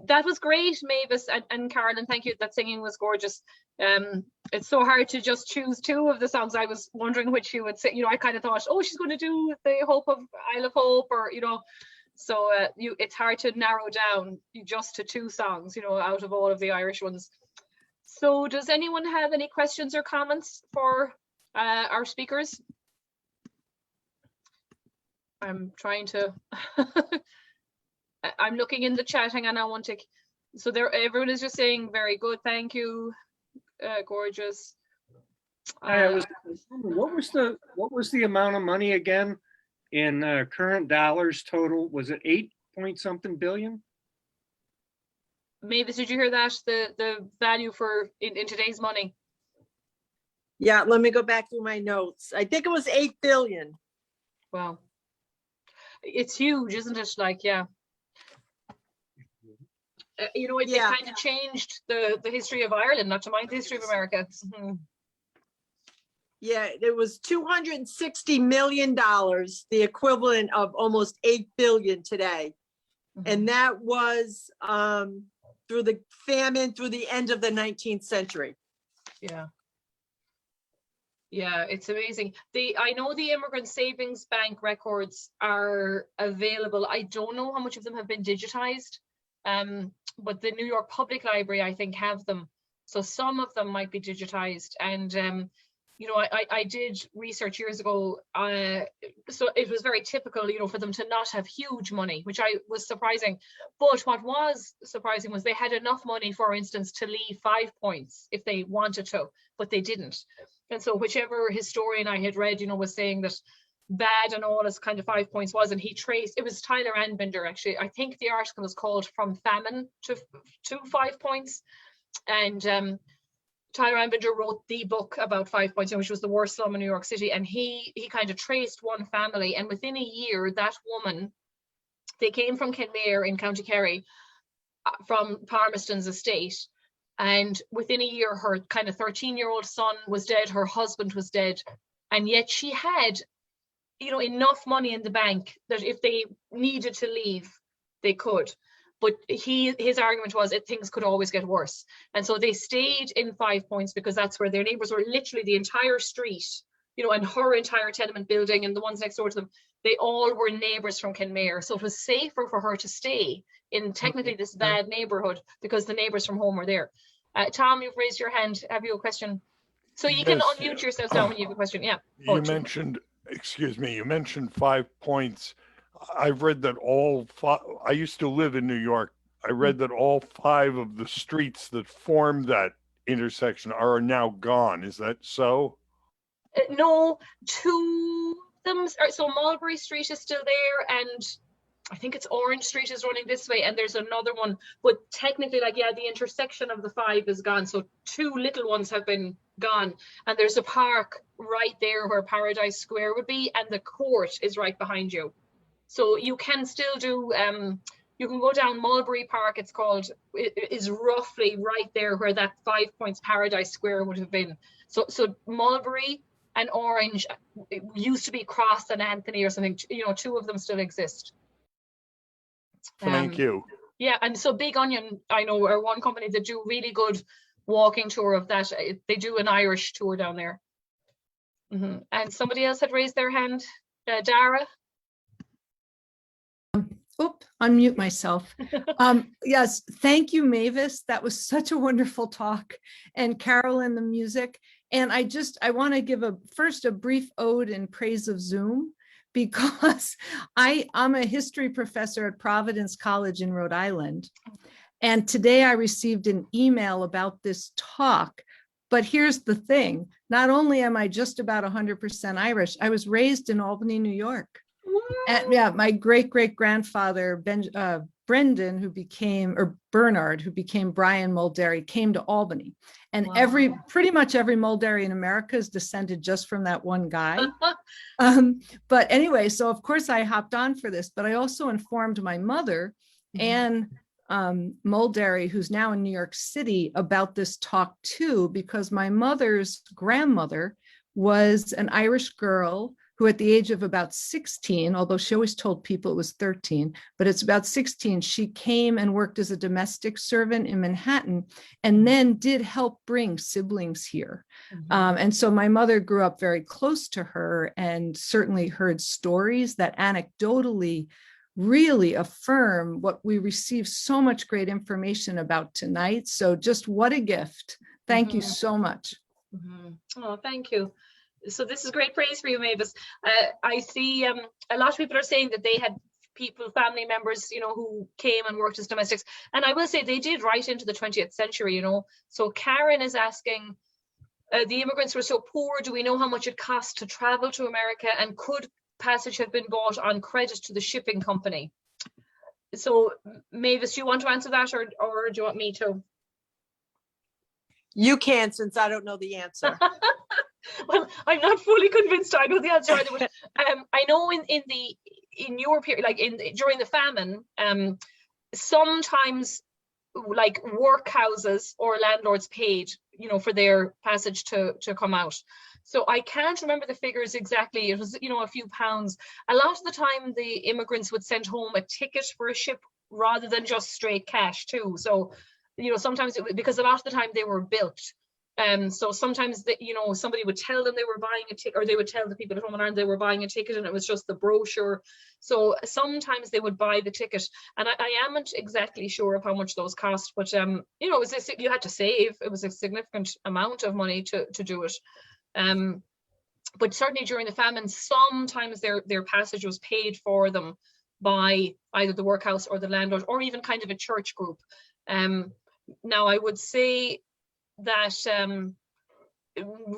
That was great, Mavis and Carolyn. Thank you. That singing was gorgeous. It's so hard to just choose two of the songs. I was wondering which you would say. You know, I kind of thought, oh, she's going to do the Hope of Isle of Hope, or you know. So it's hard to narrow down just to two songs, you know, out of all of the Irish ones. So does anyone have any questions or comments for our speakers? I'm trying to, I'm looking in the chat. Hang on, I want to, so there, everyone is just saying very good, thank you, gorgeous. What was the amount of money again in current dollars total? Was it 8-point-something billion? Mavis, did you hear that? The value for in today's money? Yeah, let me go back through my notes. I think it was 8 billion. Wow. It's huge, isn't it? Like, yeah. You know, it kind of changed the history of Ireland, not to mind the history of America. Mm-hmm. Yeah, it was $260 million, the equivalent of almost 8 billion today. Mm-hmm. And that was through the famine, through the end of the 19th century. Yeah. Yeah, it's amazing. I know the Immigrant Savings Bank records are available. I don't know how much of them have been digitized, but the New York Public Library, I think, have them. So some of them might be digitized. And, you know, I did research years ago. So it was very typical, you know, for them to not have huge money, which was surprising. But what was surprising was they had enough money, for instance, to leave 5 points if they wanted to, but they didn't. And so whichever historian I had read, you know, was saying that bad and all as kind of 5 points was, and he traced, it was Tyler Anbinder actually. I think the article was called From Famine to 5 points. And Tyler Ambinger wrote the book about 5 Points, which was the worst slum in New York City. And he kind of traced one family, and within a year, that woman, they came from Kenmare in County Kerry, from Palmerston's estate. And within a year, her kind of 13-year-old son was dead, her husband was dead. And yet she had, you know, enough money in the bank that if they needed to leave, they could. But his argument was that things could always get worse. And so they stayed in 5 Points because that's where their neighbors were. Literally the entire street, you know, and her entire tenement building and the ones next door to them, they all were neighbors from Kenmare. So it was safer for her to stay in technically this bad neighborhood because the neighbors from home were there. Tom, you've raised your hand. Have you a question? So you can unmute yourself now when you have a question. Yeah. You mentioned, excuse me, you mentioned 5 Points. I've read that all five, I used to live in New York. I read that all 5 of the streets that form that intersection are now gone. Is that so? No, 2 of them. So Mulberry Street is still there, and I think it's Orange Street is running this way, and there's another one. But technically, like, yeah, the intersection of the 5 is gone. So 2 little ones have been gone, and there's a park right there where Paradise Square would be, and the court is right behind you. So you can still do, you can go down Mulberry Park, it's called, it is roughly right there where that 5 Points Paradise Square would have been. So Mulberry and Orange, it used to be Cross and Anthony or something, you know, 2 of them still exist. Thank you. Yeah, and so Big Onion, I know, are one company that do really good walking tour of that. They do an Irish tour down there. And somebody else had raised their hand, Dara. Unmute myself. Yes, thank you, Mavis. That was such a wonderful talk. And Carolyn, the music. And I want to give first a brief ode in praise of Zoom, because I'm a history professor at Providence College in Rhode Island. And today I received an email about this talk. But here's the thing, not only am I just about 100% Irish, I was raised in Albany, New York. And yeah, my great-great-grandfather, Brendan, who became, or Bernard, who became Brian Mulderry, came to Albany. And pretty much every Mulderry in America is descended just from that one guy. But anyway, so of course I hopped on for this, but I also informed my mother, Anne Mulderry, who's now in New York City, about this talk too, because my mother's grandmother was an Irish girl who at the age of about 16, although she always told people it was 13, but it's about 16, she came and worked as a domestic servant in Manhattan and then did help bring siblings here. And so my mother grew up very close to her and certainly heard stories that anecdotally really affirm what we receive so much great information about tonight. So just what a gift. Thank you so much. Oh, thank you. So this is great praise for you, Mavis. I see a lot of people are saying that they had people, family members, you know, who came and worked as domestics. And I will say they did right into the 20th century, you know. So Karen is asking, the immigrants were so poor, do we know how much it cost to travel to America? And could passage have been bought on credit to the shipping company? So Mavis, do you want to answer that, or do you want me to? You can, since I don't know the answer. Well, I'm not fully convinced I know the answer either, but I know in your period, like during the famine, sometimes like workhouses or landlords paid, you know, for their passage to come out. So I can't remember the figures exactly. It was, you know, a few pounds. A lot of the time the immigrants would send home a ticket for a ship rather than just straight cash too. So, you know, sometimes because a lot of the time they were built. So sometimes, you know, somebody would tell them they were buying a ticket, or they would tell the people at home in Ireland they were buying a ticket and it was just the brochure. So sometimes they would buy the ticket, and I am exactly sure of how much those cost, but you know, you had to save. It was a significant amount of money to do it. But certainly during the famine, sometimes their passage was paid for them by either the workhouse or the landlord, or even kind of a church group. Now I would say that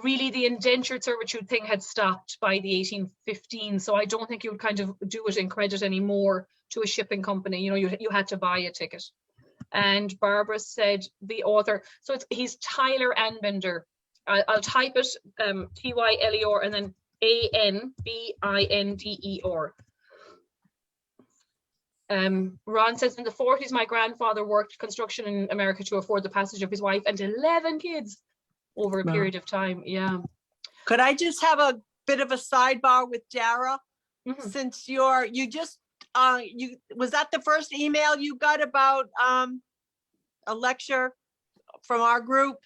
really the indentured servitude thing had stopped by the 1815, so I don't think you would kind of do it in credit anymore to a shipping company. You know, you had to buy a ticket. And Barbara said the author. So he's Tyler Anbinder. I'll type it, Tyler and then Anbinder. Ron says in the 40s, my grandfather worked construction in America to afford the passage of his wife and 11 kids over a Wow. period of time. Yeah. Could I just have a bit of a sidebar with Dara? Mhm. Since you was that the first email you got about a lecture from our group?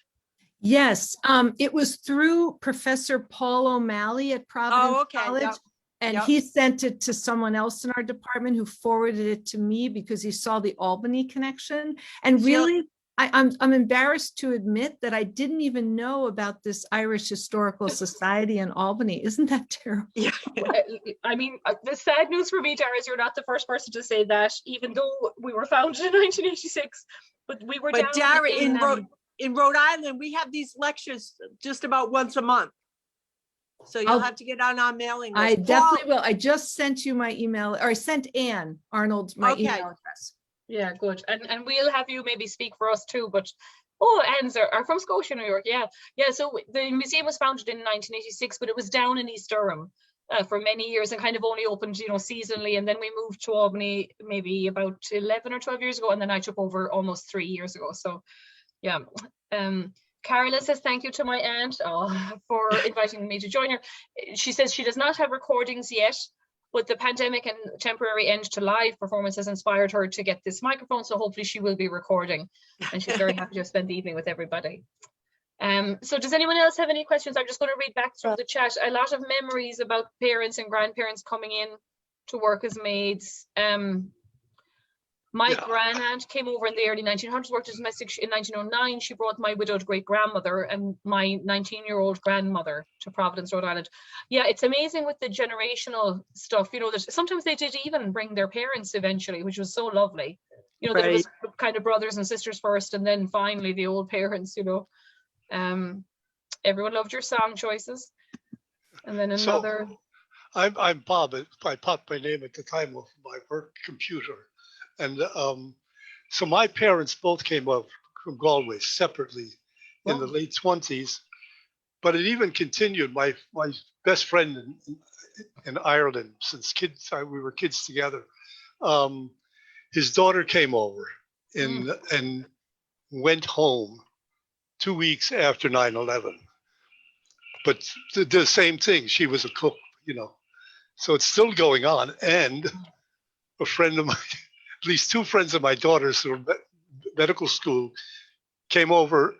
Yes, it was through Professor Paul O'Malley at Providence Oh, okay. College. Yep. And Yep. he sent it to someone else in our department who forwarded it to me because he saw the Albany connection. And Yep. really, I'm embarrassed to admit that I didn't even know about this Irish Historical Society in Albany. Isn't that terrible? Yeah. I mean, the sad news for me, Dara, is you're not the first person to say that, even though we were founded in 1986. But we were But down Dara, in in Rhode Island, we have these lectures just about once a month. So you'll have to get on our mailing list. I definitely will. I just sent you my email, or I sent Anne Arnold my Okay. email address. Yeah, good. And we'll have you maybe speak for us too. But Anne's are from Scotia, New York. Yeah. So the museum was founded in 1986, but it was down in East Durham for many years and kind of only opened, seasonally. And then we moved to Albany maybe about 11 or 12 years ago, and then I took over almost 3 years ago. So yeah. Carolyn says thank you to my aunt for inviting me to join her. She says she does not have recordings yet, but the pandemic and temporary end to live performance has inspired her to get this microphone. So hopefully she will be recording, and she's very happy to spend the evening with everybody. So does anyone else have any questions? I'm just going to read back through the chat. A lot of memories about parents and grandparents coming in to work as maids. My grandaunt came over in the early 1900s, worked as domestic in 1909. She brought my widowed great-grandmother and my 19-year-old grandmother to Providence, Rhode Island. Yeah, it's amazing with the generational stuff, that sometimes they did even bring their parents eventually, which was so lovely. That it was kind of brothers and sisters first, and then finally the old parents, Everyone loved your song choices. And then another... So, I'm Bob. I popped my name at the time of my work computer. And so my parents both came up from Galway separately in the late 20s, but it even continued. My best friend in Ireland, since we were kids together, his daughter came over and went home 2 weeks after 9/11. But the same thing, she was a cook, so it's still going on. And a friend of mine, at least two friends of my daughters who were medical school, came over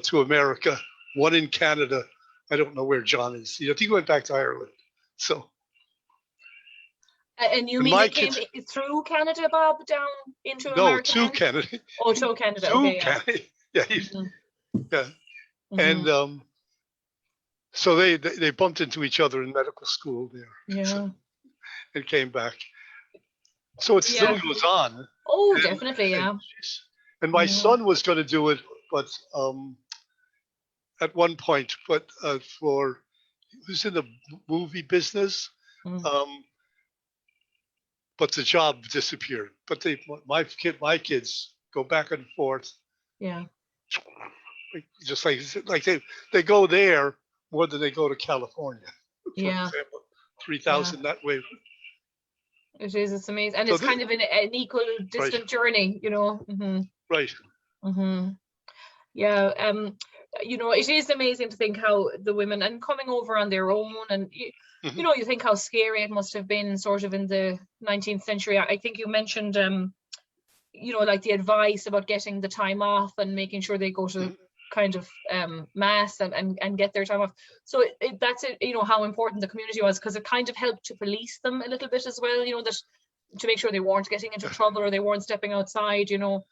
to America, one in Canada. I don't know where John is. I think he went back to Ireland. So. And you mean they came through Canada, Bob, down into America? No, to Canada. Oh, to Canada. Okay, Canada. Yeah. Yeah. Mm-hmm. And so they bumped into each other in medical school there. Yeah. And came back. So it still goes on. Oh, definitely, yeah. And my son was going to do it, but at one point, but he was in the movie business, but the job disappeared. But my kids go back and forth. Yeah. Just like they go there more than they go to California. For example, 3,000 that way. It's amazing. And so it's kind of an equal distant journey, Mm-hmm. Right. Mm-hmm. Yeah. It is amazing to think how the women and coming over on their own and, you think how scary it must have been sort of in the 19th century. I think you mentioned, like the advice about getting the time off and making sure they go to kind of mass and get their time off. So that's it, how important the community was, because it kind of helped to police them a little bit as well, that to make sure they weren't getting into trouble or they weren't stepping outside, and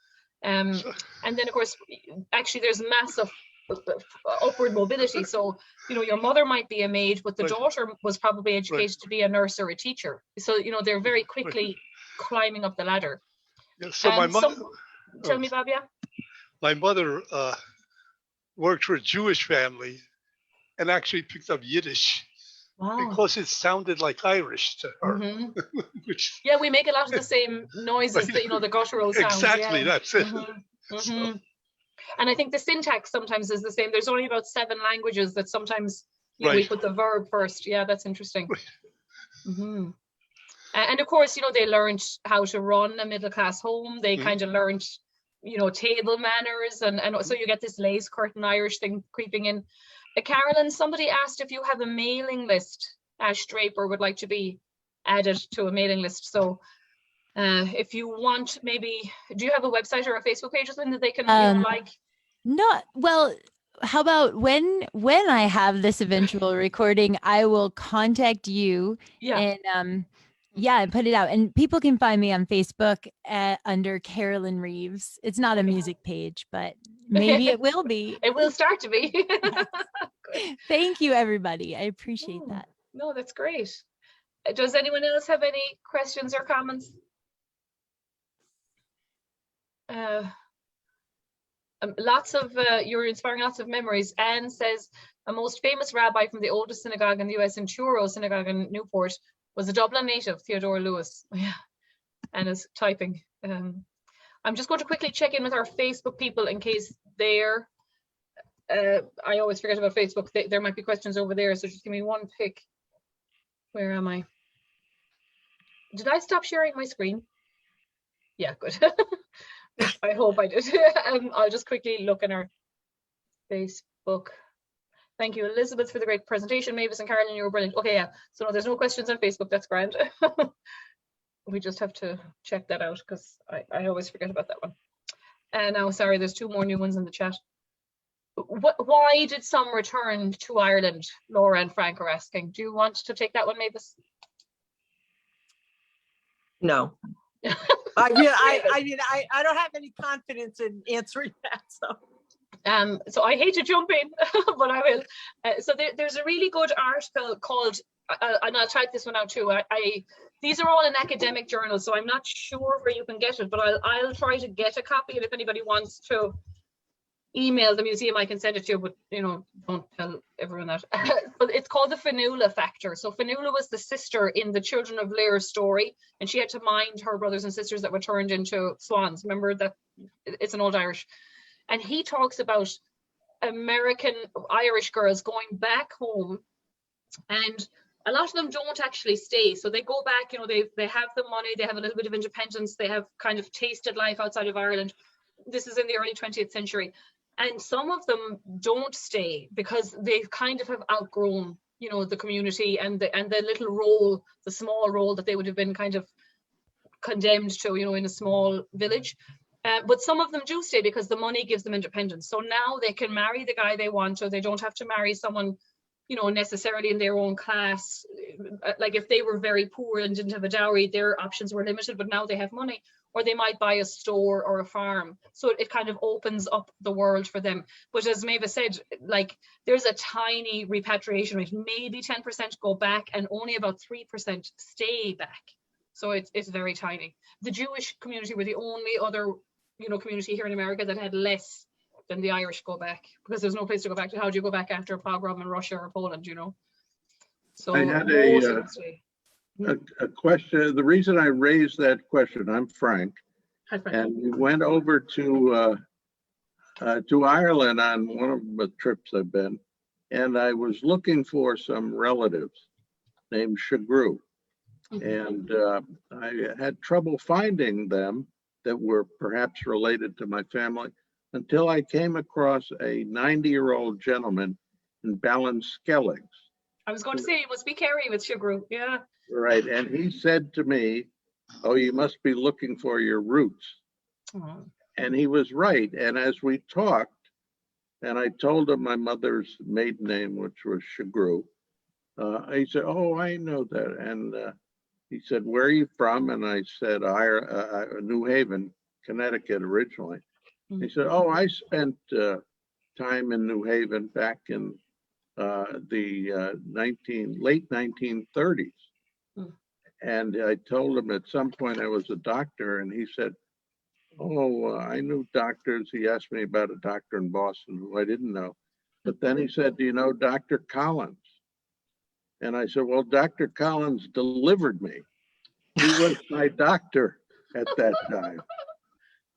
then of course actually there's massive upward mobility. So your mother might be a maid, but the daughter was probably educated to be a nurse or a teacher. So they're very quickly climbing up the ladder. Yeah, so my mother, tell me, Bob. My mother worked for a Jewish family and actually picked up Yiddish Wow. because it sounded like Irish to her. Mhm. Which Yeah, we make a lot of the same noises, Right. that, the guttural sound. exactly, Yeah. that's it. Mhm, So, mhm. And I think the syntax sometimes is the same. There's only about 7 languages that sometimes we right. put the verb first. Yeah, that's interesting. Right. Hmm. And of course, they learned how to run a middle class home. They Mhm. kind of learned, table manners, and so you get this lace curtain Irish thing creeping in. Carolyn, somebody asked if you have a mailing list. Ash Draper would like to be added to a mailing list. So if you want, maybe, do you have a website or a Facebook page or something that they can like? Not well. How about when I have this eventual recording, I will contact you Yeah. and and put it out. And people can find me on Facebook under Carolyn Reeves. It's not a music page, but maybe it will be. It will start to be. Thank you, everybody. I appreciate that. No, that's great. Does anyone else have any questions or comments? You're inspiring lots of memories. Anne says a most famous rabbi from the oldest synagogue in the US, in Truro Synagogue in Newport, was a Dublin native, Theodore Lewis. Yeah, and is typing. I'm just going to quickly check in with our Facebook people in case they're. I always forget about Facebook. There might be questions over there, so just give me one pick. Where am I? Did I stop sharing my screen? Yeah, good. I hope I did. I'll just quickly look in our Facebook. Thank you, Elizabeth, for the great presentation. Mavis and Carolyn, you were brilliant. Okay, yeah. So no, there's no questions on Facebook. That's grand. We just have to check that out because I always forget about that one. And now, sorry, there's 2 more new ones in the chat. Why did some return to Ireland? Laura and Frank are asking. Do you want to take that one, Mavis? No. I don't have any confidence in answering that. So I hate to jump in, but I will. So there's a really good article called, and I'll type this one out too. These are all in academic journals, so I'm not sure where you can get it, but I'll try to get a copy, and if anybody wants to email the museum, I can send it to you, but don't tell everyone that. But it's called the Fionnuala factor. So Fionnuala was the sister in the Children of Lear's story, and she had to mind her brothers and sisters that were turned into swans. Remember that? It's an old Irish. And he talks about American Irish girls going back home, and a lot of them don't actually stay. So they go back, they have the money, they have a little bit of independence, they have kind of tasted life outside of Ireland. This is in the early 20th century. And some of them don't stay because they kind of have outgrown, the community and the little role, the small role that they would have been kind of condemned to, in a small village. But some of them do stay because the money gives them independence. So now they can marry the guy they want, or they don't have to marry someone, necessarily in their own class. Like if they were very poor and didn't have a dowry, their options were limited, but now they have money. Or they might buy a store or a farm. So it kind of opens up the world for them. But as Mavis said, like there's a tiny repatriation rate, maybe 10% go back and only about 3% stay back. So it's very tiny. The Jewish community were the only other, community here in America that had less than the Irish go back, because there's no place to go back to. How do you go back after a pogrom in Russia or Poland, So I had a question. The reason I raised that question, I'm Frank, and we went over to Ireland on one of the trips I've been, and I was looking for some relatives named Shagru, and I had trouble finding them that were perhaps related to my family until I came across a 90-year-old gentleman in Ballinskelligs. I was going to say, you must be Kerry with Shagru, yeah. Right, and he said to me, "Oh, you must be looking for your roots." Oh. And he was right. And as we talked, and I told him my mother's maiden name, which was Shagru, he said, "Oh, I know that." And he said, "Where are you from?" And I said, New Haven, Connecticut originally. He said, "Oh, I spent time in New Haven back in the late 1930s. And I told him at some point I was a doctor, and he said, "Oh, I knew doctors." He asked me about a doctor in Boston who I didn't know. But then he said, "Do you know Dr. Collins?" And I said, well, Dr. Collins delivered me. He was my doctor at that time.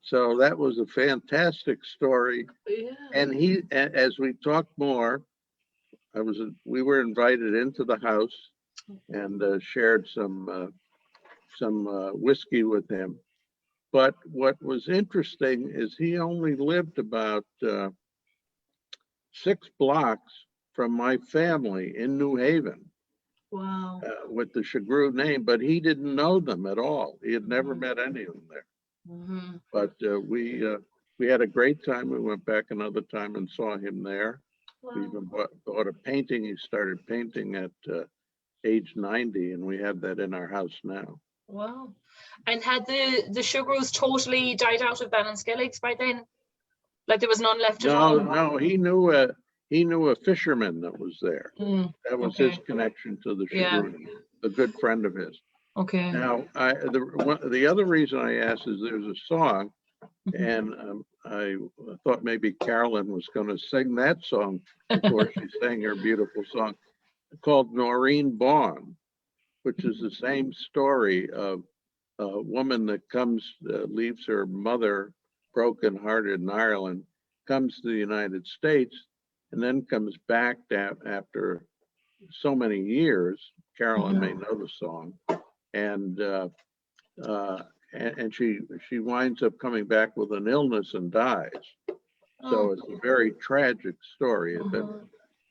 So that was a fantastic story. Yeah. And he, as we talked more, we were invited into the house and shared some whiskey with him. But what was interesting is he only lived about 6 blocks from my family in New Haven. Wow. With the Chagru name, but he didn't know them at all. He had never met any of them there. Mm-hmm. But we had a great time. We went back another time and saw him there. Wow. We even bought a painting. He started painting at age 90, and we have that in our house now. Wow. And had the Sugarus totally died out of Ballinskelligs by then? Like there was none left at all? No, he knew a fisherman that was there. That was his connection to the Chagru, a good friend of his. Okay. Now, the other reason I asked is there's a song, and I thought maybe Carolyn was going to sing that song before she sang her beautiful song, called Noreen Bawn, which is the same story of a woman that leaves her mother brokenhearted in Ireland, comes to the United States, and then comes back after so many years. Carolyn may know the song, and she winds up coming back with an illness and dies. So it's a very tragic story.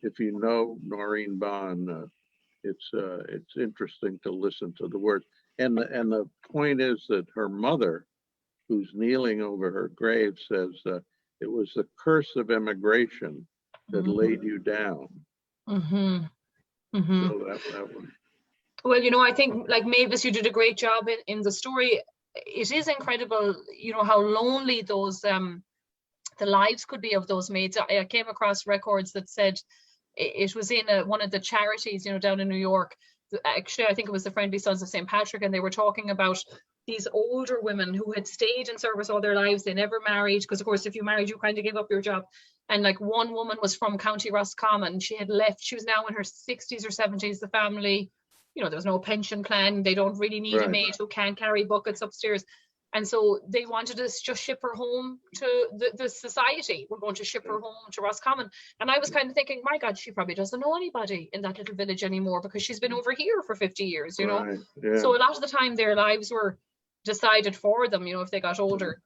If you know Noreen Bawn, it's interesting to listen to the words. And the point is that her mother, who's kneeling over her grave, says it was the curse of immigration that laid you down. So that was. Well, you know, I think like Mavis, you did a great job in the story. It is incredible, you know, how lonely those the lives could be of those maids. I came across records that said it was in one of the charities, you know, down in New York. Actually, I think it was the Friendly Sons of St. Patrick, and they were talking about these older women who had stayed in service all their lives. They never married, because of course, if you married, you kind of give up your job. And like one woman was from County Roscommon. She had left. She was now in her 60s or 70s. The family, you know, there was no pension plan. They don't really need a maid who can carry buckets upstairs. And so they wanted us to just ship her home to the society. We're going to ship her home to Roscommon. And I was kind of thinking, my God, she probably doesn't know anybody in that little village anymore because she's been over here for 50 years, you know. So a lot of the time their lives were decided for them, you know, if they got older.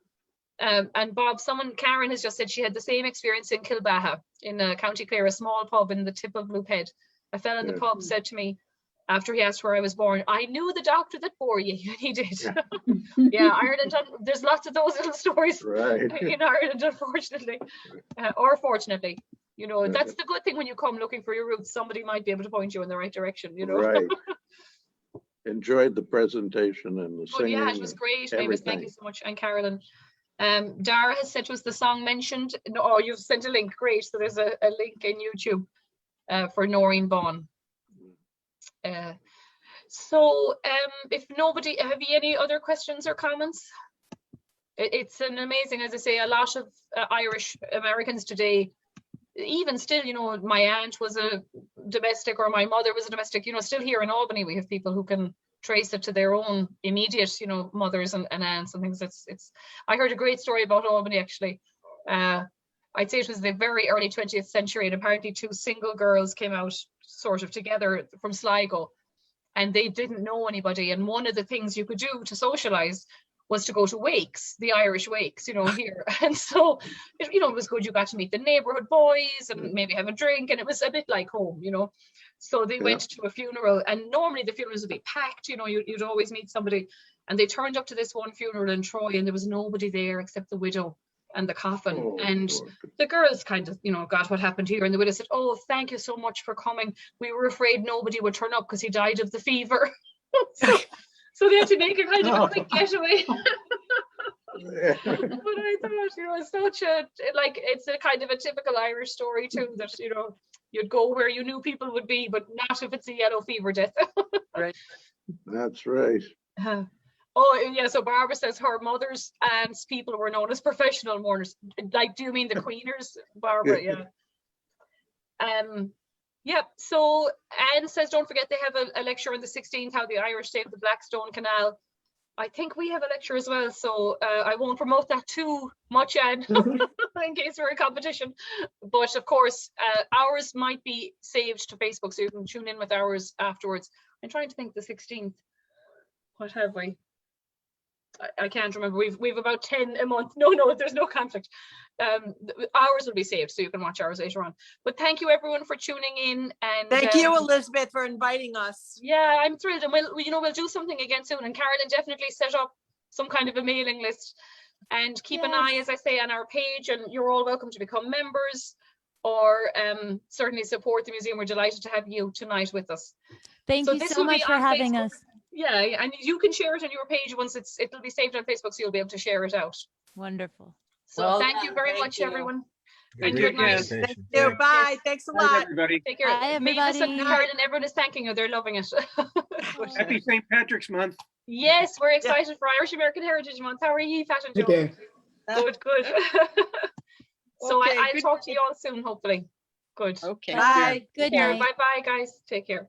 And Bob, Karen has just said she had the same experience in Kilbaha in County Clare, a small pub in the tip of Loophead. A fella in the pub said to me, after he asked where I was born, I knew the doctor that bore you. And he did. Yeah, Ireland, there's lots of those little stories in Ireland, unfortunately, or fortunately. You know, that's the good thing when you come looking for your roots. Somebody might be able to point you in the right direction, you know. Enjoyed the presentation and the singing. Yeah, it was great, Mavis. Thank you so much. And Carolyn. Dara has said, was the song mentioned? No, oh, you've sent a link. Great. So there's a link in YouTube for Noreen Bawn. If nobody, have you any other questions or comments? It's an amazing, as I say, a lot of Irish Americans today, even still, you know, my aunt was a domestic or my mother was a domestic, you know, still here in Albany, we have people who can trace it to their own immediate, you know, mothers and aunts and things. I heard a great story about Albany, actually. I'd say it was the very early 20th century, and apparently 2 single girls came out sort of together from Sligo, and they didn't know anybody. And one of the things you could do to socialize was to go to wakes, the Irish wakes, you know, here. And so, you know, it was good. You got to meet the neighborhood boys and maybe have a drink, and it was a bit like home, you know. So they went to a funeral, and normally the funerals would be packed, you know, you'd always meet somebody. And they turned up to this one funeral in Troy, and there was nobody there except the widow and the coffin. And the girls kind of, you know, got what happened here. And the widow said, oh, thank you so much for coming. We were afraid nobody would turn up because he died of the fever. So they had to make a kind of a quick getaway. But I thought, you know, it's such a, like, it's a kind of a typical Irish story too, that, you know, you'd go where you knew people would be, but not if it's a yellow fever death. Right. That's right. Oh, yeah, so Barbara says her mother's aunt's people were known as professional mourners. Like, do you mean the Queeners, Barbara? Yeah. Yep. So Anne says, don't forget they have a lecture on the 16th, how the Irish saved the Blackstone Canal. I think we have a lecture as well, so I won't promote that too much, Anne, in case we're in competition. But of course, ours might be saved to Facebook, so you can tune in with ours afterwards. I'm trying to think the 16th. What have we? I can't remember. We've about 10 a month. No, there's no conflict. Ours will be saved, so you can watch ours later on. But thank you everyone for tuning in. And Thank you, Elizabeth, for inviting us. yeah, I'm thrilled, and we'll do something again soon. And Carolyn definitely set up some kind of a mailing list, and keep an eye, as I say, on our page. And you're all welcome to become members, or certainly support the museum. We're delighted to have you tonight with us. Thank you this so will be much for on having Facebook. us. Yeah, and you can share it on your page once it'll be saved on Facebook, so you'll be able to share it out. Wonderful. So Well thank you done. very Thank much, you. everyone. Thank And you good night. again. Thank you. Bye. Thanks a Bye, lot. everybody. Take care. Bye, Mavis and everybody. Carolyn, everyone is thanking you. They're loving it. Happy St. Patrick's Month. Yes, we're excited for Irish American Heritage Month. How are you, Pat and Joe? Okay. Good. So Okay, I'll good talk to you all soon, hopefully. Good. Okay. Bye. Good Take care. night. Bye-bye, guys. Take care.